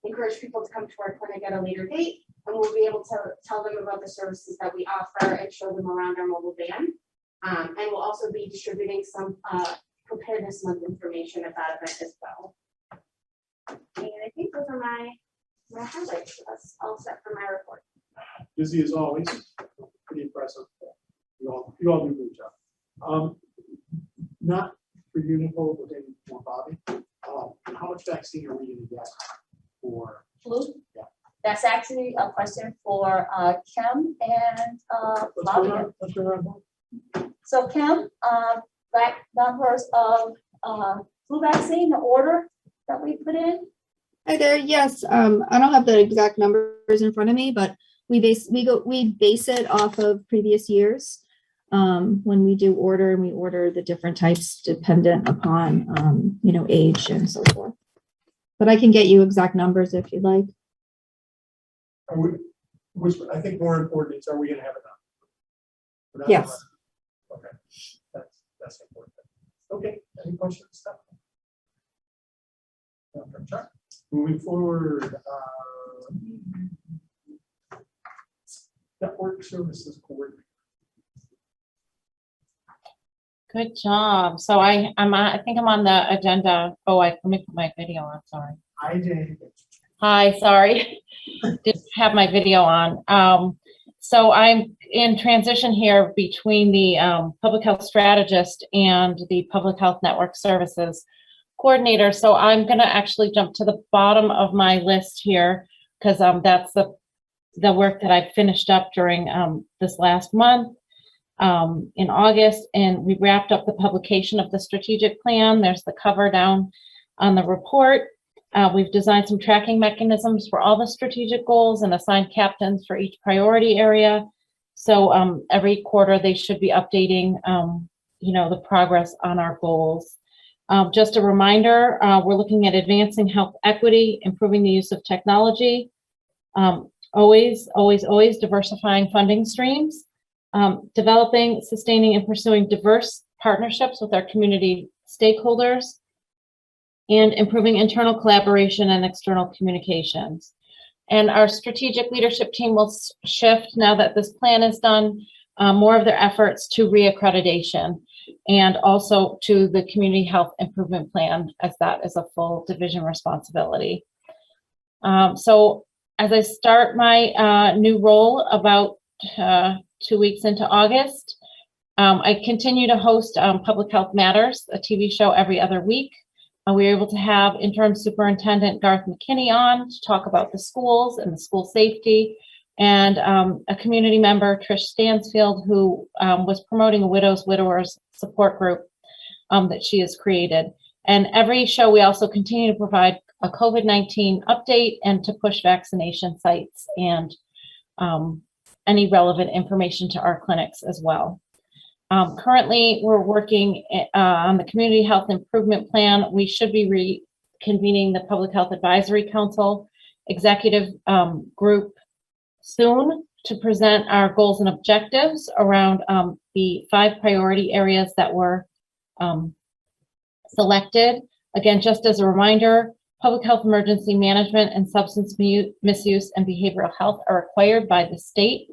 encourage people to come to our clinic at a later date, and we'll be able to tell them about the services that we offer and show them around our mobile van. And we'll also be distributing some preparedness month information at that event as well. And I think those are my highlights. That's all set for my report. Busy as always. Pretty impressive. You all do a good job. Not for you, Nicole, but maybe for Bobby. How much vaccine are we going to get for Flu? Yeah. That's actually a question for Kim and Bobby. Let's go around. So Kim, back numbers of flu vaccine, the order that we put in. Hi there. Yes, I don't have the exact numbers in front of me, but we base it off of previous years when we do order, and we order the different types dependent upon age and so forth. But I can get you exact numbers if you'd like. I think more important is, are we going to have enough? Yes. Okay, that's important. Okay, any questions? Stuff? Chuck? Moving forward, network services coordinator. Good job. So I think I'm on the agenda. Oh, let me put my video on. Sorry. Hi, Jane. Hi. Sorry. Didn't have my video on. So I'm in transition here between the public health strategist and the public health network services coordinator. So I'm going to actually jump to the bottom of my list here because that's the work that I finished up during this last month in August, and we wrapped up the publication of the strategic plan. There's the cover down on the report. We've designed some tracking mechanisms for all the strategic goals and assigned captains for each priority area. So every quarter they should be updating, the progress on our goals. Just a reminder, we're looking at advancing health equity, improving the use of technology, always diversifying funding streams, developing, sustaining, and pursuing diverse partnerships with our community stakeholders, and improving internal collaboration and external communications. And our strategic leadership team will shift now that this plan is done, more of their efforts to reaccreditation and also to the community health improvement plan, as that is a full division responsibility. So as I start my new role about 2 weeks into August, I continue to host Public Health Matters, a TV show every other week. We were able to have interim superintendent Garth McKinney on to talk about the schools and the school safety, and a community member, Trish Stansfield, who was promoting a widowers support group that she has created. And every show we also continue to provide a COVID-19 update and to push vaccination sites and any relevant information to our clinics as well. Currently, we're working on the Community Health Improvement Plan. We should be reconvening the Public Health Advisory Council executive group soon to present our goals and objectives around the 5 priority areas that were selected. Again, just as a reminder, public health emergency management and substance misuse and behavioral health are required by the state.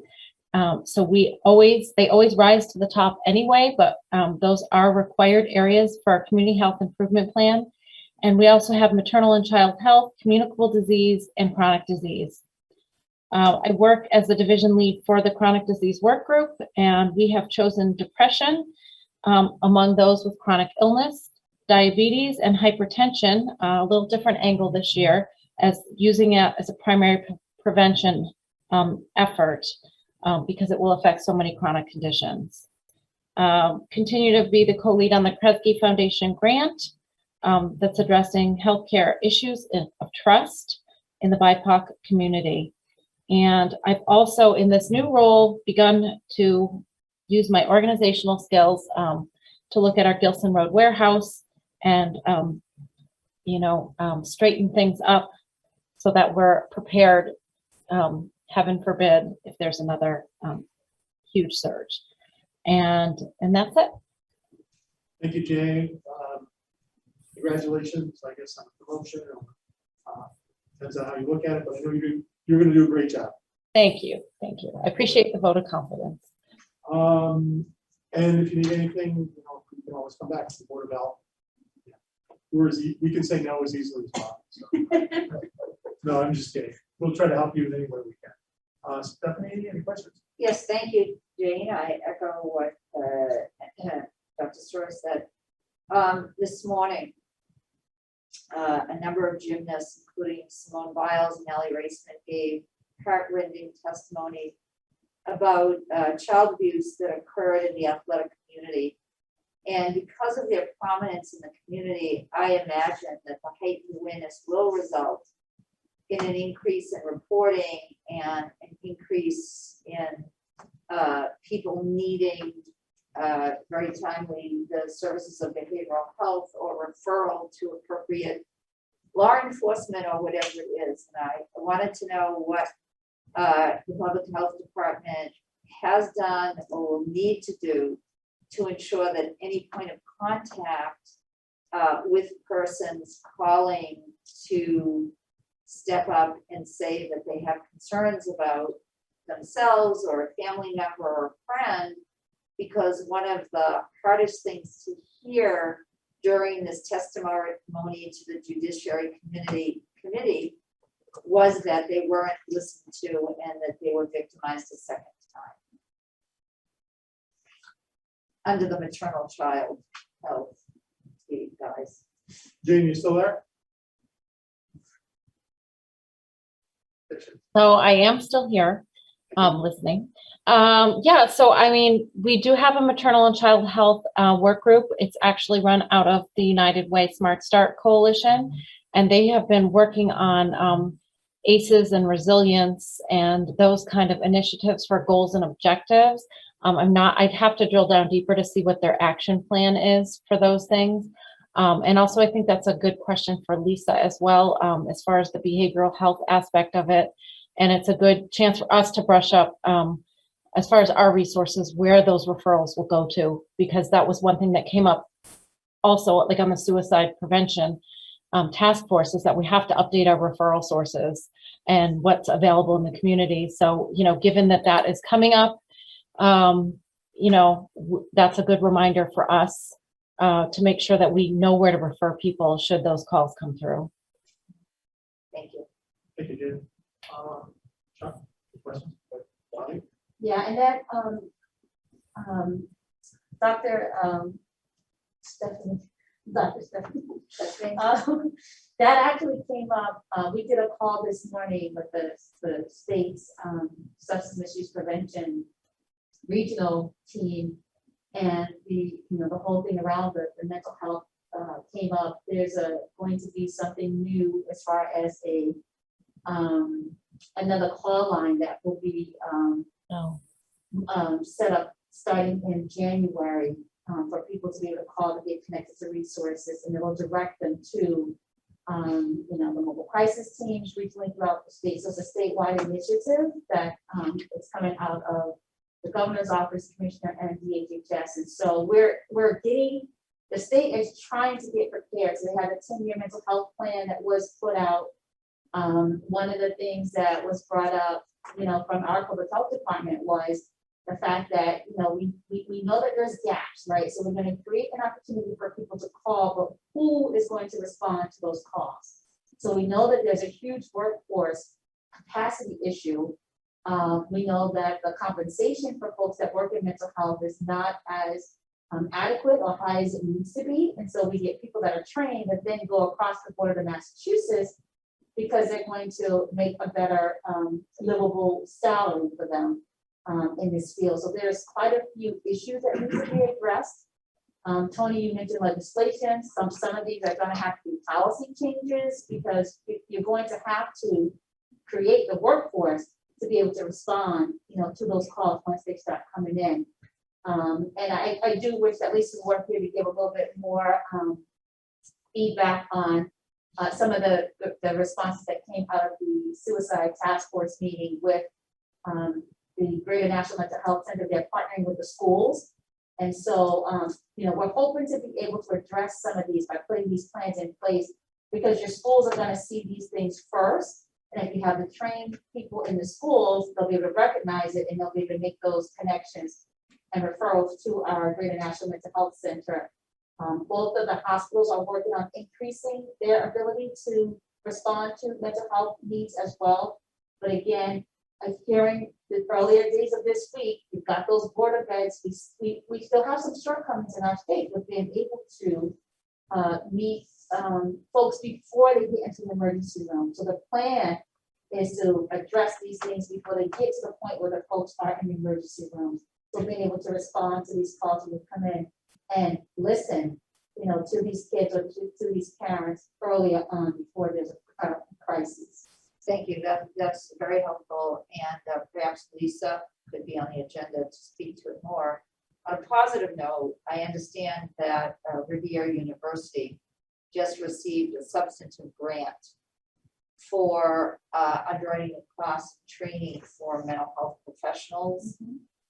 So they always rise to the top anyway, but those are required areas for our community health improvement plan. And we also have maternal and child health, communicable disease, and chronic disease. I work as the division lead for the chronic disease work group, and we have chosen depression among those with chronic illness, diabetes, and hypertension, a little different angle this year, as using it as a primary prevention effort because it will affect so many chronic conditions. Continue to be the co-lead on the Kresge Foundation grant that's addressing healthcare issues of trust in the BIPOC community. And I've also, in this new role, begun to use my organizational skills to look at our Gilson Road warehouse and, straighten things up so that we're prepared, heaven forbid, if there's another huge surge. And that's it. Thank you, Jane. Congratulations, I guess, on the promotion. Depends on how you look at it, but I know you're going to do a great job. Thank you. Thank you. I appreciate the vote of confidence. And if you need anything, you can always come back to the Board of Health. We can say no as easily as possible. So. No, I'm just kidding. We'll try to help you in any way we can. Stephanie, any questions? Yes, thank you, Jane. I echo what Dr. Stroh said. This morning, a number of gymnasts, including Simone Biles and Ellie Raceman, gave heartrending testimony about child abuse that occurred in the athletic community. And because of their prominence in the community, I imagine that the heightened awareness will result in an increase in reporting and an increase in people needing very timely the services of behavioral health or referral to appropriate law enforcement or whatever it is. And I wanted to know what the public health department has done or will need to do to ensure that any point of contact with persons calling to step up and say that they have concerns about themselves or a family member or a friend, because one of the hardest things to hear during this testimony to the Judiciary Committee was that they weren't listened to and that they were victimized a second time under the maternal child health guys. Jane, you still there? So I am still here, listening. Yeah, so I mean, we do have a maternal and child health work group. It's actually run out of the United Way Smart Start Coalition, and they have been working on ACEs and resilience and those kind of initiatives for goals and objectives. I'd have to drill down deeper to see what their action plan is for those things. And also, I think that's a good question for Lisa as well, as far as the behavioral health aspect of it. And it's a good chance for us to brush up as far as our resources, where those referrals will go to, because that was one thing that came up also, like on the suicide prevention task force, is that we have to update our referral sources and what's available in the community. So, given that that is coming up, that's a good reminder for us to make sure that we know where to refer people should those calls come through. Thank you. Thank you, Jane. Chuck, questions? Bonnie? Yeah, and that Dr. Stephanie, that actually came up. We did a call this morning with the state's substance misuse prevention regional team, and the whole thing around the mental health came up. There's going to be something new as far as a another call line that will be set up starting in January for people to be able to call to get connected to resources, and it will direct them to the mobile crisis teams regionally throughout the state. So it's a statewide initiative that is coming out of the governor's office, commissioner, and DHHS. And so we're getting the state is trying to get prepared. So they had a 10-year mental health plan that was put out. One of the things that was brought up, from our public health department was the fact that, we know that there's gaps, right? So we're going to create an opportunity for people to call, but who is going to respond to those calls? So we know that there's a huge workforce capacity issue. We know that the compensation for folks that work in mental health is not as adequate or high as it needs to be. And so we get people that are trained that then go across the border to Massachusetts because they're going to make a better livable salary for them in this field. So there's quite a few issues that need to be addressed. Tony, you mentioned legislation. Some of these are going to have to be policy changes because you're going to have to create the workforce to be able to respond, to those calls once they start coming in. And I do wish that Lisa were here to give a little bit more feedback on some of the responses that came out of the suicide task force meeting with the Greater National Mental Health Center. They're partnering with the schools. And so, we're hoping to be able to address some of these by putting these plans in place because your schools are going to see these things first. And if you have the trained people in the schools, they'll be able to recognize it and they'll be able to make those connections and referrals to our Greater National Mental Health Center. Both of the hospitals are working on increasing their ability to respond to mental health needs as well. But again, I'm hearing the earlier days of this week, we've got those border beds. We still have some shortcomings in our state with being able to meet folks before they get into the emergency room. So the plan is to address these things before they get to the point where the folks are in the emergency rooms. So being able to respond to these calls when they come in and listen, to these kids or to these parents earlier on before there's a crisis. Thank you. That's very helpful. And perhaps Lisa could be on the agenda to speak to it more. On a positive note, I understand that Riviera University just received a substantive grant for underwriting a class training for mental health professionals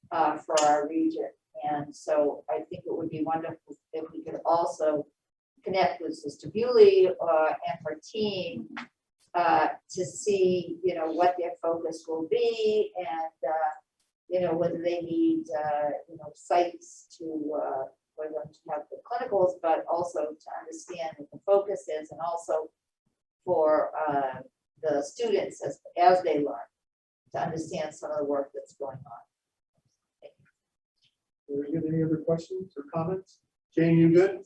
for our region. And so I think it would be wonderful if we could also connect with Sister Bewley and her team to see, what their focus will be and, whether they need, sites to for them to have the clinicals, but also to understand what the focus is, and also for the students as they learn to understand some of the work that's going on. Do we get any other questions or comments? Jane, you good?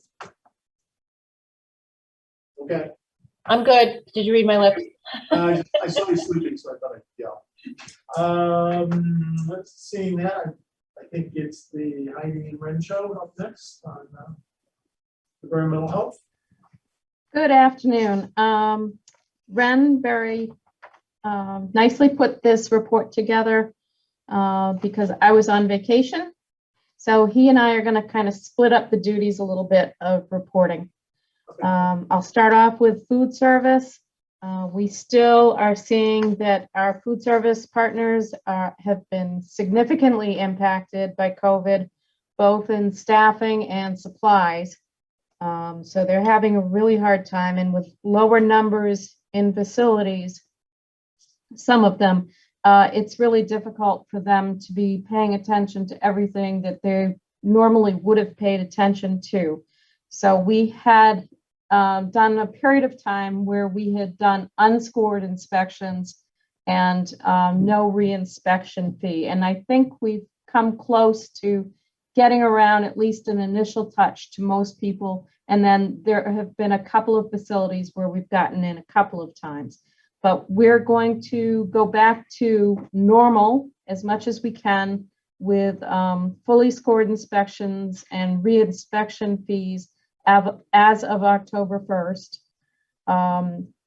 Okay. I'm good. Did you read my lips? I saw you sleeping, so I thought I'd yell. Let's see that. I think it's the Heidi and Ren show up next on environmental health. Good afternoon. Ren very nicely put this report together because I was on vacation. So he and I are going to kind of split up the duties a little bit of reporting. Okay. I'll start off with food service. We still are seeing that our food service partners have been significantly impacted by COVID, both in staffing and supplies. So they're having a really hard time, and with lower numbers in facilities, some of them, it's really difficult for them to be paying attention to everything that they normally would have paid attention to. So we had done a period of time where we had done unscored inspections and no reinspection fee. And I think we've come close to getting around at least an initial touch to most people. And then there have been a couple of facilities where we've gotten in a couple of times. But we're going to go back to normal as much as we can with fully scored inspections and reinspection fees as of October 1st,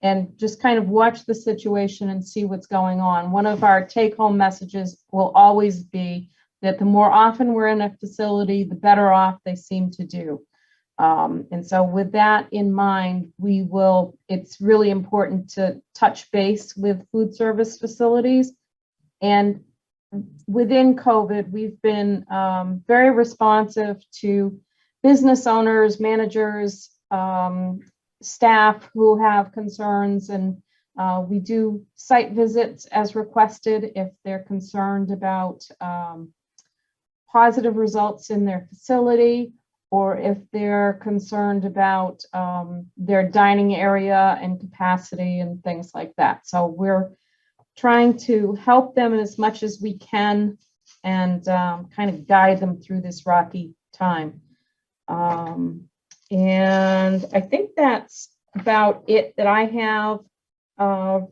and just kind of watch the situation and see what's going on. One of our take-home messages will always be that the more often we're in a facility, the better off they seem to do. And so with that in mind, it's really important to touch base with food service facilities. And within COVID, we've been very responsive to business owners, managers, staff who have concerns, and we do site visits as requested if they're concerned about positive results in their facility, or if they're concerned about their dining area and capacity and things like that. So we're trying to help them as much as we can and kind of guide them through this rocky time. And I think that's about it that I have.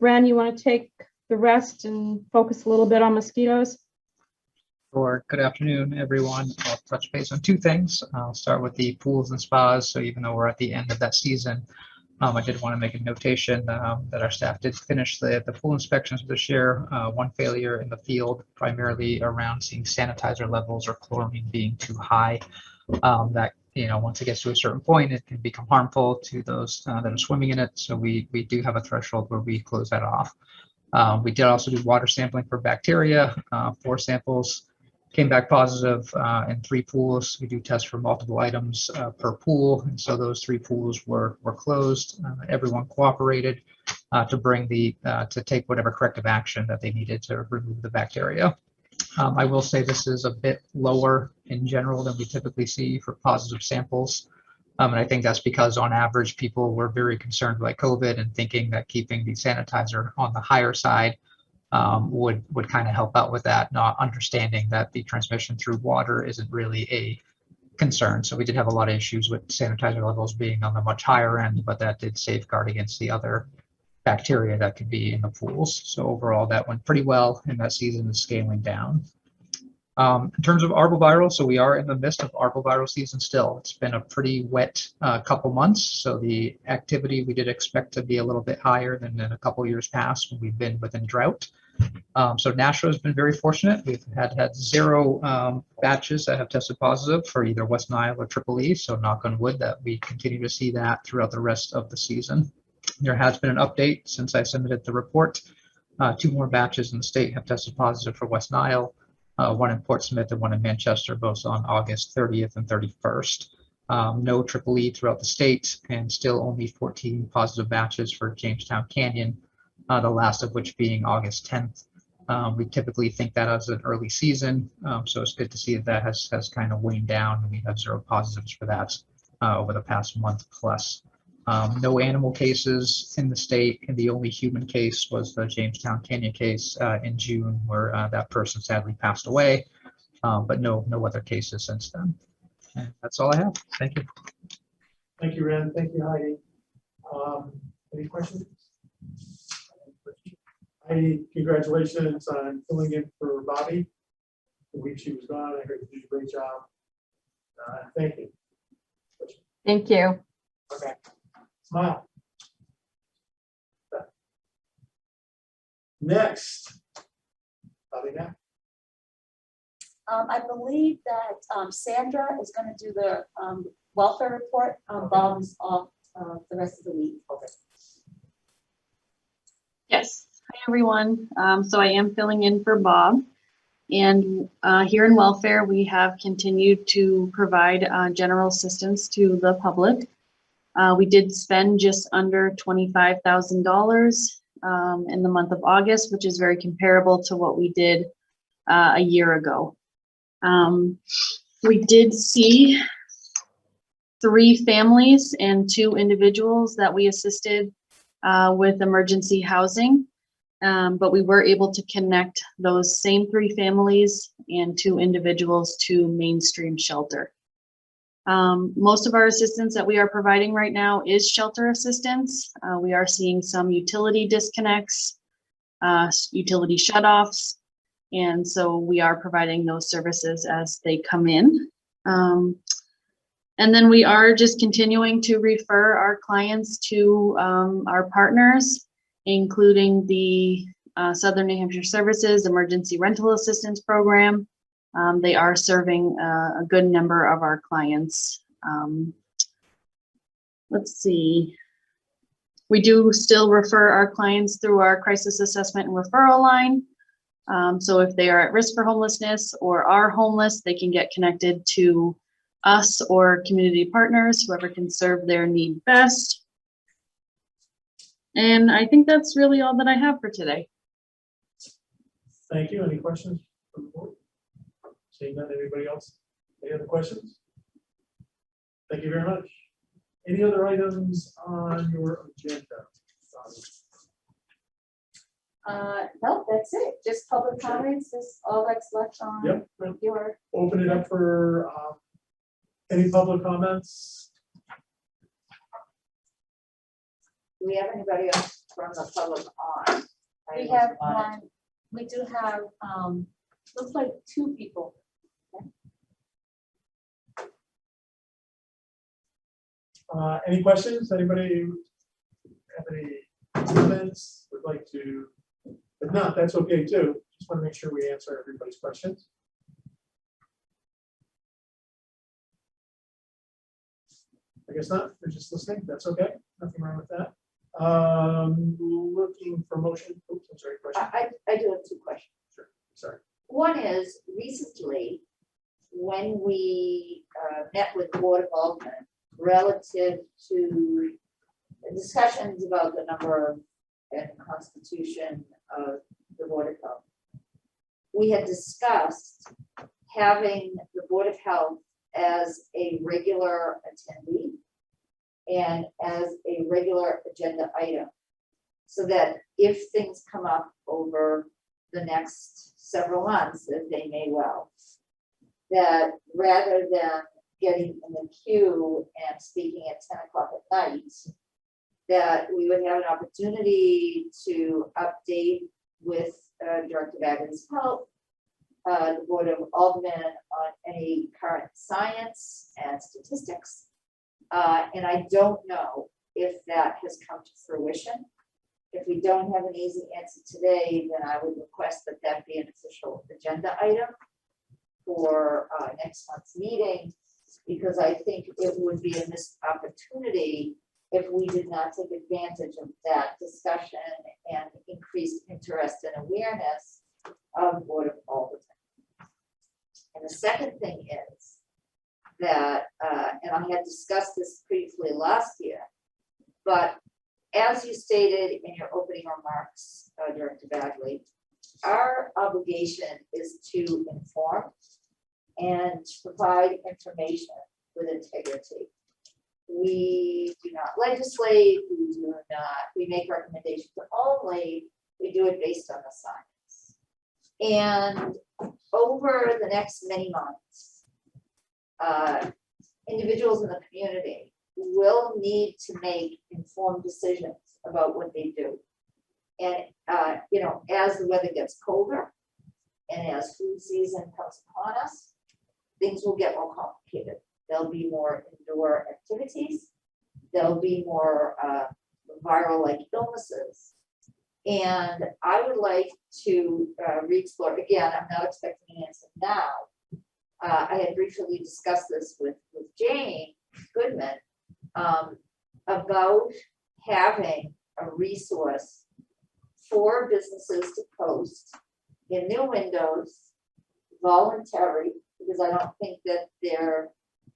Ren, you want to take the rest and focus a little bit on mosquitoes? Sure. Good afternoon, everyone. I'll touch base on two things. I'll start with the pools and spas. So even though we're at the end of that season, I did want to make a notation that our staff did finish the pool inspections this year. One failure in the field, primarily around seeing sanitizer levels or chlorine being too high. That, once it gets to a certain point, it can become harmful to those that are swimming in it. So we do have a threshold where we close that off. We did also do water sampling for bacteria. 4 samples came back positive in 3 pools. We do test for multiple items per pool, and so those 3 pools were closed. Everyone cooperated to take whatever corrective action that they needed to remove the bacteria. I will say this is a bit lower in general than we typically see for positive samples. And I think that's because on average, people were very concerned about COVID and thinking that keeping the sanitizer on the higher side would kind of help out with that, not understanding that the transmission through water isn't really a concern. So we did have a lot of issues with sanitizer levels being on the much higher end, but that did safeguard against the other bacteria that could be in the pools. So overall, that went pretty well, and that season is scaling down. In terms of arboviral, so we are in the midst of arboviral season still. It's been a pretty wet couple months, so the activity we did expect to be a little bit higher than in a couple years past when we've been within drought. So Nashua has been very fortunate. We've had 0 batches that have tested positive for either West Nile or Triple E, so knock on wood that we continue to see that throughout the rest of the season. There has been an update since I submitted the report. 2 more batches in the state have tested positive for West Nile. 1 in Portsmouth and 1 in Manchester, both on August 30th and 31st. No Triple E throughout the state, and still only 14 positive batches for Jamestown Canyon, the last of which being August 10th. We typically think that as an early season, so it's good to see that has kind of waned down, and we have 0 positives for that over the past month plus. No animal cases in the state, and the only human case was the Jamestown Canyon case in June, where that person sadly passed away, but no other cases since then. And that's all I have. Thank you. Thank you, Ren. Thank you, Heidi. Any questions? Heidi, congratulations on filling in for Bobby. The week she was gone, I heard you did a great job. Thank you. Thank you. Okay. Smile. Next. Bobby now. I believe that Sandra is going to do the welfare report. Bob's off the rest of the week. Okay. Yes. Hi, everyone. So I am filling in for Bob. And here in welfare, we have continued to provide general assistance to the public. We did spend just under $25,000 in the month of August, which is very comparable to what we did a year ago. We did see 3 families and 2 individuals that we assisted with emergency housing, but we were able to connect those same 3 families and 2 individuals to mainstream shelter. Most of our assistance that we are providing right now is shelter assistance. We are seeing some utility disconnects, utility shutoffs, and so we are providing those services as they come in. And then we are just continuing to refer our clients to our partners, including the Southern New Hampshire Services Emergency Rental Assistance Program. They are serving a good number of our clients. Let's see. We do still refer our clients through our crisis assessment and referral line. So if they are at risk for homelessness or are homeless, they can get connected to us or community partners, whoever can serve their need best. And I think that's really all that I have for today. Thank you. Any questions from the board? Seeing none, anybody else? Any other questions? Thank you very much. Any other items on your agenda? No, that's it. Just public comments is all that's left on Yep. your. Open it up for any public comments. Do we have anybody else from the public on? We have one, we do have, looks like 2 people. Any questions? Anybody have any comments? Would like to, if not, that's okay too. Just want to make sure we answer everybody's questions. I guess not. They're just listening. That's okay. Nothing wrong with that. Looking for motion. Oops, I'm sorry. Question. I do have 2 questions. Sure. Sorry. One is, recently, when we met with the Board of Aldermen relative to the discussions about the number and constitution of the Board of Health, we had discussed having the Board of Health as a regular attendee and as a regular agenda item, so that if things come up over the next several months, as they may well, that rather than getting in the queue and speaking at 10 o'clock at night, that we would have an opportunity to update with Director Bagley's help, the Board of Aldermen on any current science and statistics. And I don't know if that has come to fruition. If we don't have an easy answer today, then I would request that that be an official agenda item for next month's meeting, because I think it would be a missed opportunity if we did not take advantage of that discussion and increased interest and awareness of Board of Aldermen. And the second thing is that, and I had discussed this briefly last year, but as you stated in your opening remarks, Director Bagley, our obligation is to inform and to provide information with integrity. We do not legislate, we make recommendations, but only we do it based on the science. And over the next many months, individuals in the community will need to make informed decisions about what they do. And, you know, as the weather gets colder and as food season comes upon us, things will get more complicated. There'll be more indoor activities. There'll be more viral-like illnesses. And I would like to re-explore, again, I'm not expecting an answer now. I had briefly discussed this with Jane Goodman about having a resource for businesses to post in their windows, voluntary, because I don't think that they're,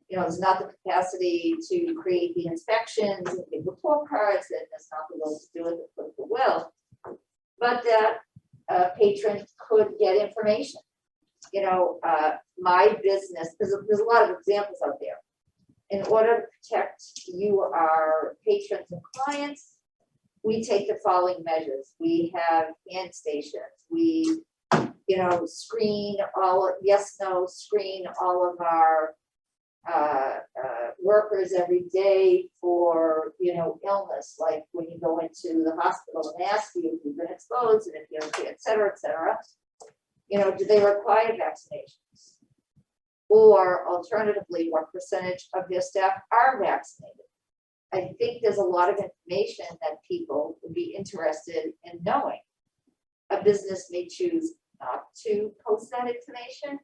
you know, there's not the capacity to create the inspections and big report cards, and there's not the will to do it, the political will, but that patrons could get information. You know, my business, there's a lot of examples out there. In order to protect you, our patrons and clients, we take the following measures. We have hand stations. We, you know, screen all, yes, no, screen all of our workers every day for, you know, illness, like when you go into the hospital and ask you if you've been exposed and if you're okay, et cetera, et cetera. You know, do they require vaccinations? Or alternatively, what percentage of their staff are vaccinated? I think there's a lot of information that people would be interested in knowing. A business may choose not to post that information,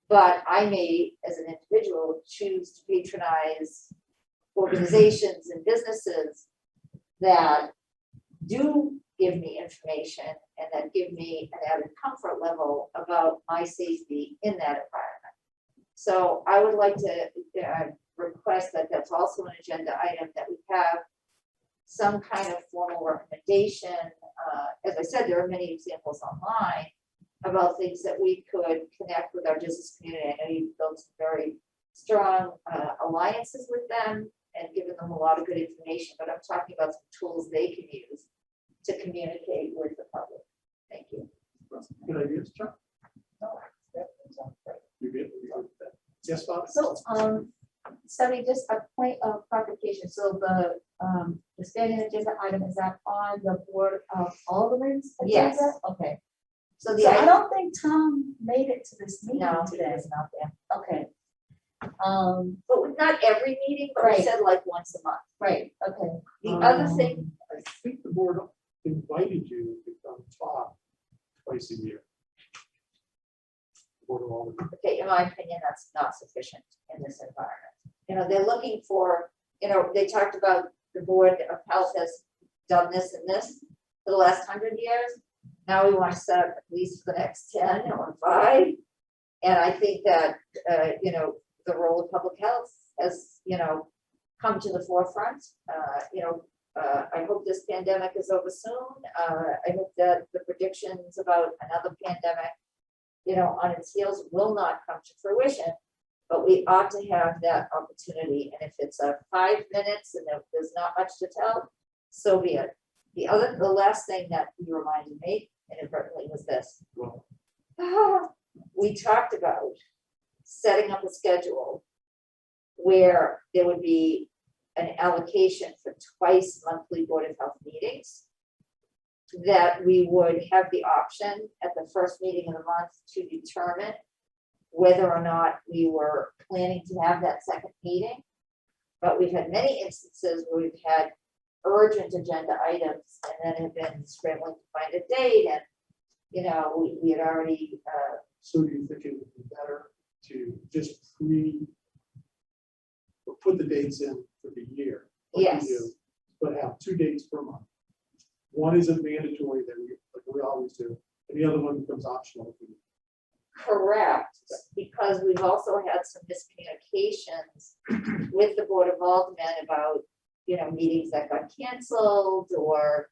but I may, as an individual, choose to patronize organizations and businesses that do give me information and that give me an added comfort level about my safety in that environment. So I would like to request that that's also an agenda item, that we have some kind of formal recommendation. As I said, there are many examples online about things that we could connect with our business community. I know you've built some very strong alliances with them and given them a lot of good information, but I'm talking about some tools they can use to communicate with the public. Thank you. Good ideas, Chuck? You get, yes, Bob? So, Stephanie, just a point of clarification. So the standing agenda item, is that on the Board of Aldermen's agenda? Yes. Okay. So So I don't think Tom made it to this meeting No, he today. was not there. Okay. But not every meeting, but we Right. said like once a month. Right, okay. The other thing, I think the board invited you to come talk twice a year. Board of Aldermen. okay, in my opinion, that's not sufficient in this environment. You know, they're looking for, you know, they talked about the Board of Health has done this and this for the last 100 years. Now we want to set up at least for the next 10 or 5. And I think that, you know, the role of public health has, you know, come to the forefront. You know, I hope this pandemic is over soon. I hope that the predictions about another pandemic, you know, on its heels will not come to fruition, but we ought to have that opportunity. And if it's 5 minutes and if there's not much to tell, so be it. The last thing that you reminded me inadvertently was this. Well, We talked about setting up a schedule where there would be an allocation for twice monthly Board of Health meetings, that we would have the option at the first meeting of the month to determine whether or not we were planning to have that second meeting. But we've had many instances where we've had urgent agenda items and then have been scrambling to find a date, and, you know, we had already, so do you think it would be better to just put the dates in for the year? like we Yes. do, But have 2 dates per month. One isn't mandatory that like we always do, and the other one becomes optional. correct, because we've also had some miscommunications with the Board of Aldermen about, you know, meetings that got canceled, or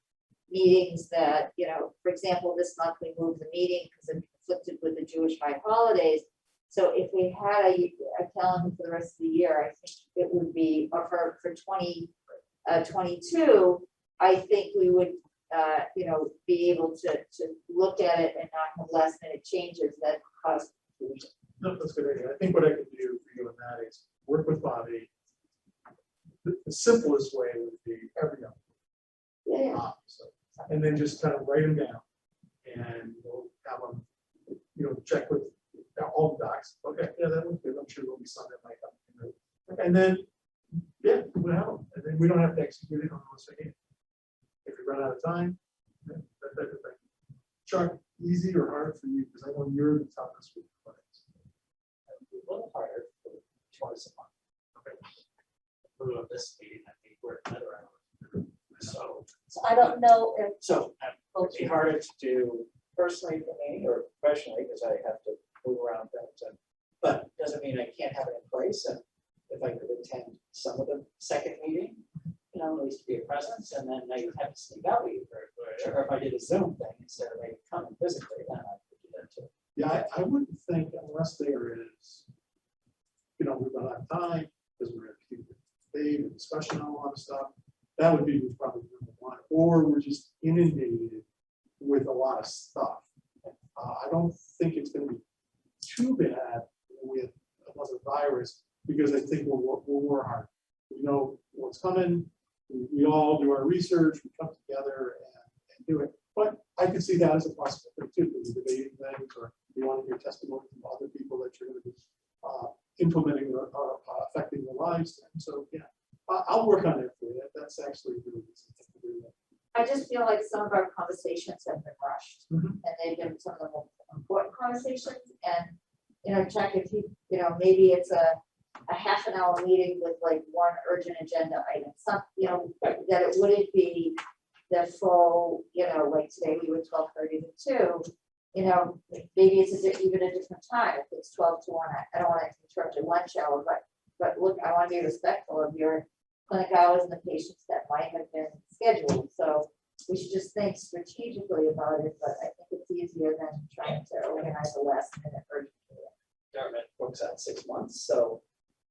meetings that, you know, for example, this month we moved the meeting because it conflicted with the Jewish high holidays. So if we had a calendar for the rest of the year, I think it would be, or for 2022, I think we would, you know, be able to look at it and not have last minute changes that cause confusion. No, that's a good idea. I think what I could do for you and that is work with Bobby. The simplest way would be every month. Yeah. And then just kind of write them down, and we'll have them, you know, check with all the docs. Okay, yeah, that would be, I'm sure there'll be some that might come. And then, yeah, we'll have them, and then we don't have to execute it unless we need. If we run out of time, that type of thing. Chuck, easy or hard for you, because I know you're the toughest with the clients. A little harder for twice a month. Okay. For this meeting, I think we're another hour. So I don't know if. it'd be harder to do personally for me or professionally, because I have to move around things. But doesn't mean I can't have it in place. And if I could attend some of the second meeting, you know, at least be a presence, and then I have to sneak out, or if I did a Zoom thing instead of maybe coming physically, then I could do that too. Yeah, I wouldn't think unless there is, you know, we've got a lot of time, because we're going to keep the debate and discussion on a lot of stuff. That would be probably number one, or we're just inundated with a lot of stuff. I don't think it's going to be too bad with another virus, because I think we'll work hard. We know what's coming. We all do our research. We come together and do it. But I could see that as a possibility too. Because you're debating things, or you want to hear testimony from other people that you're going to be implementing or affecting their lives. And so, yeah, I'll work on it for you. That's actually really easy to do. I just feel like some of our conversations have been rushed, Mhm. and they've been some of the most important conversations. And, you know, Chuck, if you know, maybe it's a half an hour meeting with like one urgent agenda item, some, you know, that it wouldn't be the full, you know, like today we were 12:30 to 2, you know, maybe it's even a different time, if it's 12 to 1, I don't want to interrupt your lunch hour, but look, I want to be respectful of your clinic hours and the patients that might have been scheduled, so we should just think strategically about it, but I think it's easier than trying to organize a last minute urgent care. Dartmouth books out 6 months, so,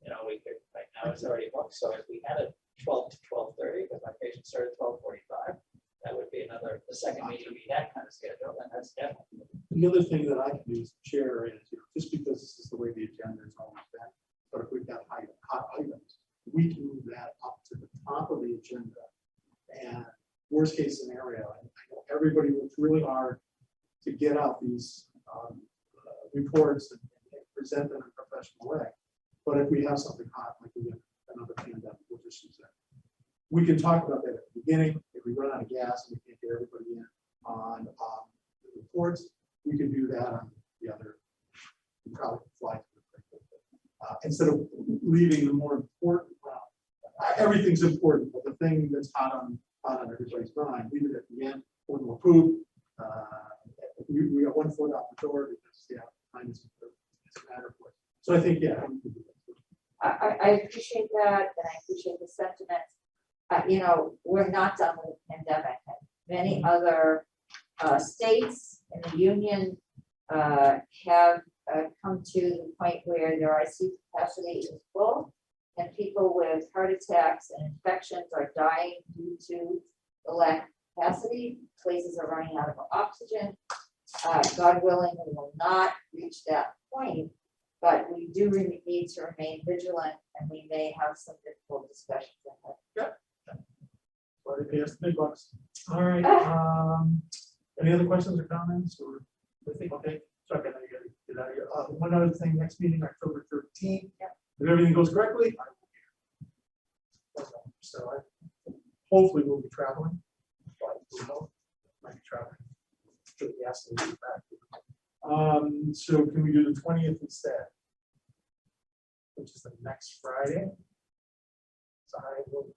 you know, we could, right now it's already booked, so if we had a 12 to 12:30, because my patient started at 12:45, that would be another, the second meeting we had kind of scheduled, and that's definitely. The other thing that I can do as chair is, you know, just because this is the way the agenda is always been, but if we've got hot items, we can move that up to the top of the agenda. And worst case scenario, I know everybody works really hard to get out these reports and present them in a professional way. But if we have something hot, like we have another pandemic, we'll just use that. We can talk about that at the beginning. If we run out of gas and we can't get everybody in on the reports, we can do that on the other. We probably can fly to the instead of leaving the more important. Everything's important, but the thing that's hot on everybody's mind, leave it at the end when we'll approve. We got one foot out the door because time is a matter for it. So I think we can do that. I appreciate that, and I appreciate the sentiment. You know, we're not done with the pandemic. Many other states in the union have come to the point where their ICU capacity is full, and people with heart attacks and infections are dying due to the lack of capacity. Places are running out of oxygen. God willing, we will not reach that point, but we do need to remain vigilant, and we may have some difficult discussions ahead. Or they pay us the big bucks. All right. Any other questions or comments, or I think okay? So I know you gotta get out of here. One other thing, next meeting, October 13th. If everything goes correctly, I will be here. So hopefully we'll be traveling. But we hope might be traveling. So yes, we'll be back. So can we do the 20th instead? Which is the next Friday. So I will.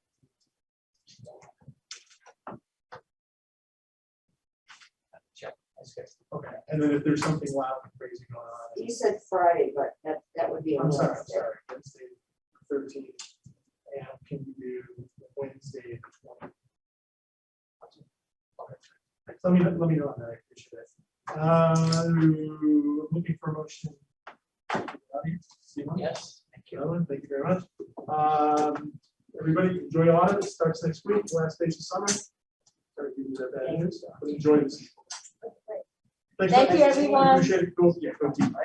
Okay, and then if there's something loud and crazy going on. You said Friday, but that would be a I'm sorry, Wednesday. Wednesday, 13th, and can you do Wednesday, the 20th? Okay. Let me know on that, I appreciate it. Looking for a motion. Simon? Yes. Thank you, Ellen, thank you very much. Everybody, enjoy audit, it starts next week, last days of summer. Sorry to give you that bad news, but enjoy this. Thank you, everyone. Appreciate it, go team.